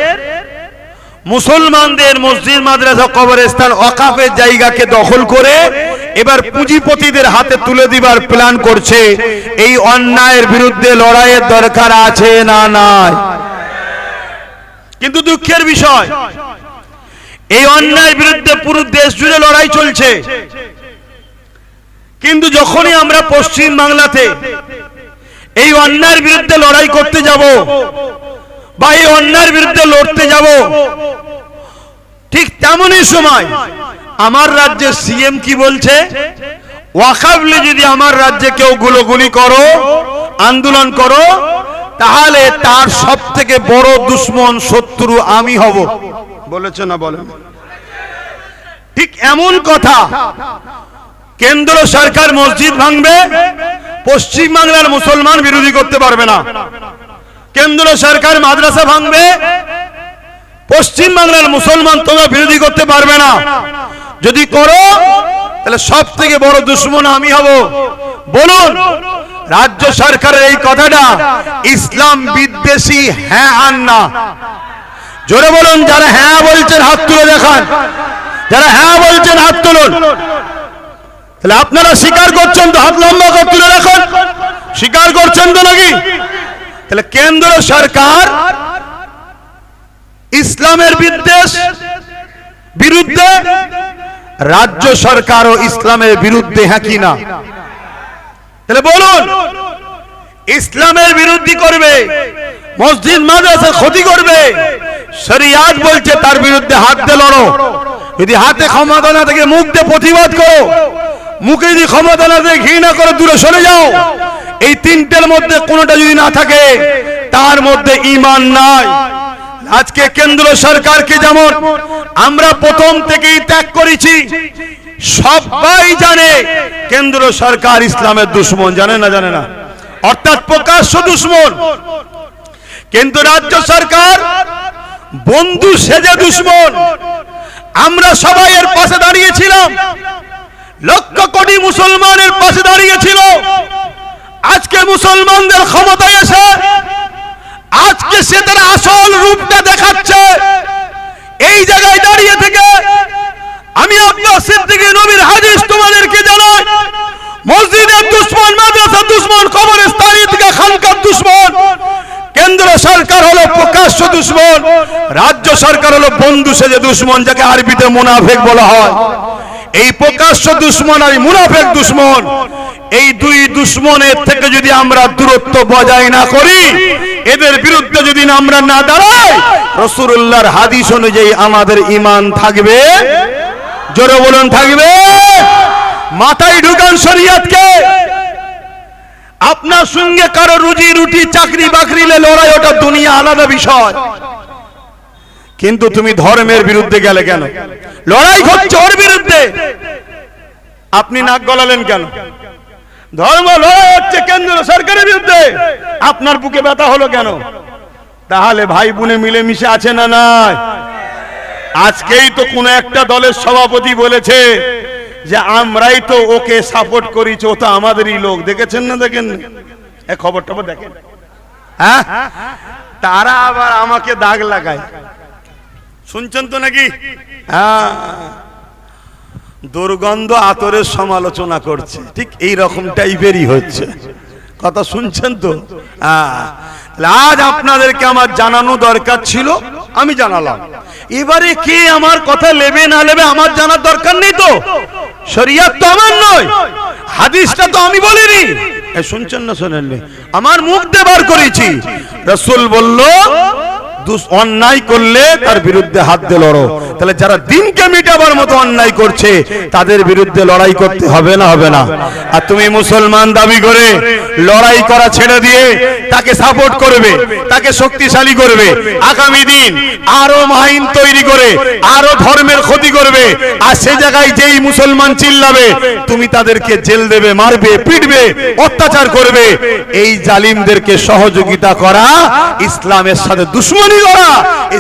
S1: মুসলমানদের মসজিদ, মাদ্রাসা, কবরস্থান, ওয়াকাফের জায়গাকে দখল করে এবার পুঁজিপতিদের হাতে তুলে দিবার প্ল্যান করছে। এই অন্যায়ের বিরুদ্ধে লড়াইয়ের দরকার আছে না নাই? কিন্তু দুঃখের বিষয়, এই অন্যায়ের বিরুদ্ধে পুরো দেশ জুড়ে লড়াই চলছে, কিন্তু যখনই আমরা পশ্চিম বাংলাতে এই অন্যায়ের বিরুদ্ধে লড়াই করতে যাব বা এই অন্যায়ের বিরুদ্ধে লড়তে যাব, ঠিক তেমনই সময় আমার রাজ্যের সিএম কি বলছে, ওয়াকাফলে যদি আমার রাজ্যে কেউ গুলোগুলি করো, আন্দোলন করো, তাহলে তার সব থেকে বড় দুশ্মন, শত্রু আমি হব। বলেছে না বলেন? ঠিক এমন কথা কেন্দ্র সরকার মসজিদ ভাঙবে, পশ্চিম বাংলার মুসলমান বিরোধী করতে পারবে না। কেন্দ্র সরকার মাদ্রাসা ভাঙবে, পশ্চিম বাংলার মুসলমান তোমরা বিরোধী করতে পারবে না। যদি করো তাহলে সব থেকে বড় দুশ্মন আমি হব। বলুন, রাজ্য সরকারের এই কথাটা ইসলাম বিদ্বেষী হ্যাঁ আর না? জোরে বলুন, যারা হ্যাঁ বলছেন হাত তুলে দেখান, যারা হ্যাঁ বলছেন হাত তুলুন। তাহলে আপনারা স্বীকার করছেন তো? হাত লম্বা করে তুলে রাখুন। স্বীকার করছেন তো নাকি? তাহলে কেন্দ্র সরকার ইসলামের বিরুদ্ধে, রাজ্য সরকারও ইসলামের বিরুদ্ধে, হ্যাঁ কি না? তাহলে বলুন, ইসলামের বিরোধী করবে, মসজিদ মাদ্রাসার ক্ষতি করবে, শরিয়াত বলছে তার বিরুদ্ধে হাত দিয়ে লড়ো। যদি হাতে ক্ষমতা না থাকে মুখ দিয়ে প্রতিবাদ করো, মুখে যদি ক্ষমতা না থাকে ঘৃণা করে দূরে সরে যাও। এই তিনটের মধ্যে কোনোটা যদি না থাকে তার মধ্যে ঈমান নাই। আজকে কেন্দ্র সরকারকে যেমন আমরা প্রথম থেকেই ত্যাগ করেছি, সবাই জানে কেন্দ্র সরকার ইসলামের দুশমন, জানে না? জানে না, অর্থাৎ প্রকাশ্য দুশমন। কিন্তু রাজ্য সরকার বন্ধু সেজে দুশমন। আমরা সবাই এর পাশে দাঁড়িয়েছিলাম, লক্ষ কোটি মুসলমানের পাশে দাঁড়িয়েছিল। আজকে মুসলমানদের ক্ষমতায় এসে আজকে সে তার আসল রূপটা দেখাচ্ছে। এই জায়গায় দাঁড়িয়ে থেকে আমি আপনার সিদ্দিকী নবীর হাদিস তোমাদেরকে জানাই, মসজিদের দুশমন, মাদ্রাসার দুশমন, কবরস্থান, ঈদগাহ, খানকার দুশমন। কেন্দ্র সরকার হলো প্রকাশ্য দুশমন, রাজ্য সরকার হলো বন্ধু সেজে দুশমন, যাকে আরবিতে মুনাফিক বলা হয়। এই প্রকাশ্য দুশমন আর মুনাফিক দুশমন, এই দুই দুশমনের থেকে যদি আমরা দূরত্ব বজায় না করি, এদের বিরুদ্ধে যদি আমরা না দাঁড়াই, রাসূলুল্লাহর হাদিস অনুযায়ী আমাদের ঈমান থাকবে। জোরে বলুন, থাকবে। মাথায় ঢুকান শরীয়তকে। আপনার সঙ্গে কারো রুজি রুটি, চাকরি বাকরিলে লড়াই, ওটা দুনিয়া, আলাদা বিষয়। কিন্তু তুমি ধর্মের বিরুদ্ধে গেলে কেন? লড়াই হচ্ছে ওর বিরুদ্ধে, আপনি নাক গলালেন কেন? ধর্ম লড়াই হচ্ছে কেন্দ্র সরকারের বিরুদ্ধে, আপনার বুকে ব্যথা হলো কেন? তাহলে ভাই বোনে মিলেমিশে আছে না নাই? আজকেই তো কোন একটা দলের সভাপতি বলেছে যে আমরাই তো ওকে সাপোর্ট করেছি, ও তো আমাদেরই লোক। দেখেছেন না? দেখেন এই খবরটা দেখেন। হ্যাঁ, তারা আবার আমাকে দাগ লাগায়, শুনছেন তো নাকি? হ্যাঁ, দুর্গন্ধ আতরের সমালোচনা করছে, ঠিক এই রকম টাইপেরই হচ্ছে। কথা শুনছেন তো? আজ আপনাদেরকে আমার জানানো দরকার ছিল, আমি জানালাম। এবারে কে আমার কথা নেবে না নেবে আমার জানার দরকার নেই তো। শরিয়ত তো আমার নয়, হাদিসটা তো আমি বলিনি। শুনছেন না? শোনেননি? আমার মুখ দিয়ে বার করেছি। রাসূল বলল অন্যায় করলে তার বিরুদ্ধে হাত দিয়ে লড়ো। তাহলে যারা দিনকে মিটে যাবার মতো অন্যায় করছে, তাদের বিরুদ্ধে লড়াই করতে হবে না হবে না? আর তুমি মুসলমান দাবি করে লড়াই করা ছেড়ে দিয়ে তাকে সাপোর্ট করবে, তাকে শক্তিশালী করবে, আগামী দিন আরো আইন তৈরি করে আরো ধর্মের ক্ষতি করবে, আর সে জায়গায় যেই মুসলমান চিল্লাবে তুমি তাদেরকে জেল দেবে, মারবে, পিটবে, অত্যাচার করবে। এই জালিমদেরকে সহযোগিতা করা ইসলামের সাথে দুশ্মনী করা।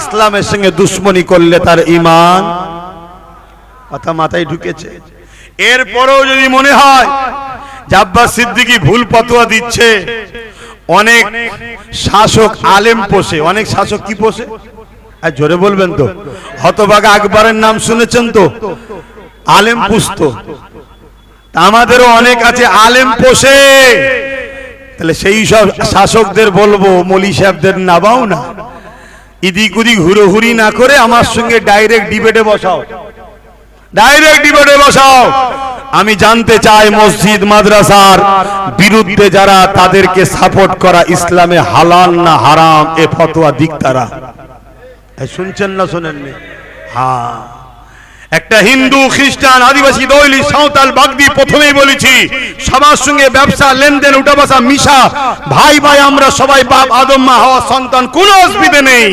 S1: ইসলামের সঙ্গে দুশ্মনী করলে তার ঈমান কথা মাথায় ঢুকেছে। এরপরেও যদি মনে হয় যে আব্বাস সিদ্দিকী ভুল ফতোয়া দিচ্ছে, অনেক শাসক আলেম পোষে, অনেক শাসক কি পোষে আর জোরে বলবেন তো, হতভাগা আকবরের নাম শুনেছেন তো, আলেম পুষতো। আমাদেরও অনেক আছে আলেম পোষে, তাহলে সেই সব শাসকদের বলবো মৌলী সাহেবদের নাবাও না, ইদিক উদিক হুড়োহুড়ি না করে আমার সঙ্গে ডাইরেক্ট ডিবেটে বসাও, ডাইরেক্ট ডিবেটে বসাও। আমি জানতে চাই মসজিদ মাদ্রাসার বিরুদ্ধে যারা, তাদেরকে সাপোর্ট করা ইসলামে হালাল না হারাম, এ ফতোয়া দিক তারা। শুনছেন না শোনেননি? হ্যাঁ, একটা হিন্দু, খ্রিস্টান, আদিবাসী, দৈলি, সাঁওতাল, বাগদি, প্রথমেই বলেছি সবার সঙ্গে ব্যবসা, লেনদেন, উঠা বসা, মিশা, ভাই ভাই আমরা সবাই, বাপ আদম মা হওয়া সন্তান, কোনো অসুবিধা নেই।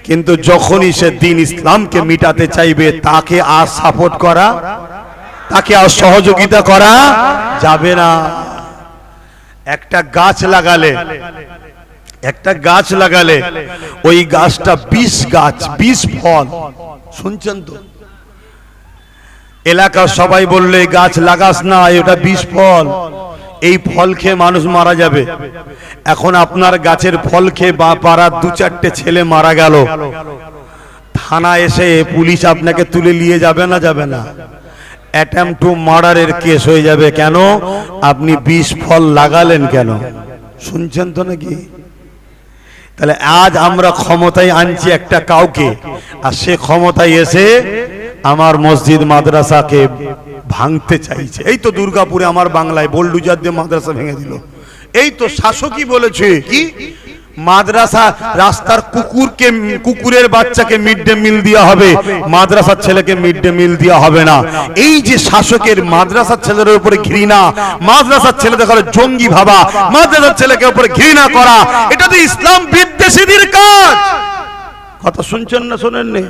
S1: কিন্তু যখনই সে দিন ইসলামকে মিটাতে চাইবে, তাকে আর সাপোর্ট করা, তাকে আর সহযোগিতা করা যাবে না। একটা গাছ লাগালে ওই গাছটা 20 গাছ, 20 ফল। শুনছেন তো? এলাকার সবাই বললে গাছ লাগাস না, এটা 20 ফল, এই ফল খেয়ে মানুষ মারা যাবে। এখন আপনার গাছের ফল খেয়ে বা পাড়ার 2-4টে ছেলে মারা গেল, থানা এসে পুলিশ আপনাকে তুলে নিয়ে যাবে না? যাবে না। অ্যাটেম্প টু মার্ডারের কেস হয়ে যাবে। কেন? আপনি 20 ফল লাগালেন কেন? শুনছেন তো নাকি? তাহলে আজ আমরা ক্ষমতায় আনছি একটা কাউকে, আর সে ক্ষমতায় এসে আমার মসজিদ মাদ্রাসাকে ভাঙতে চাইছে। এই তো দুর্গাপুরে আমার বাংলায় বোলডুজার দিয়ে মাদ্রাসা ভেঙে দিল। এই তো শাসকই বলেছে কি মাদ্রাসা, রাস্তার কুকুরের বাচ্চাকে মিড ডে মিল দেওয়া হবে, মাদ্রাসার ছেলেকে মিড ডে মিল দেওয়া হবে না। এই যে শাসকের মাদ্রাসার ছেলেদের উপরে ঘৃণা, মাদ্রাসার ছেলেদের জঙ্গি ভাবা, মাদ্রাসার ছেলেকে উপরে ঘৃণা করা, এটা তো ইসলাম বিদ্বেষীদের কাজ। কথা শুনছেন না শোনেননি?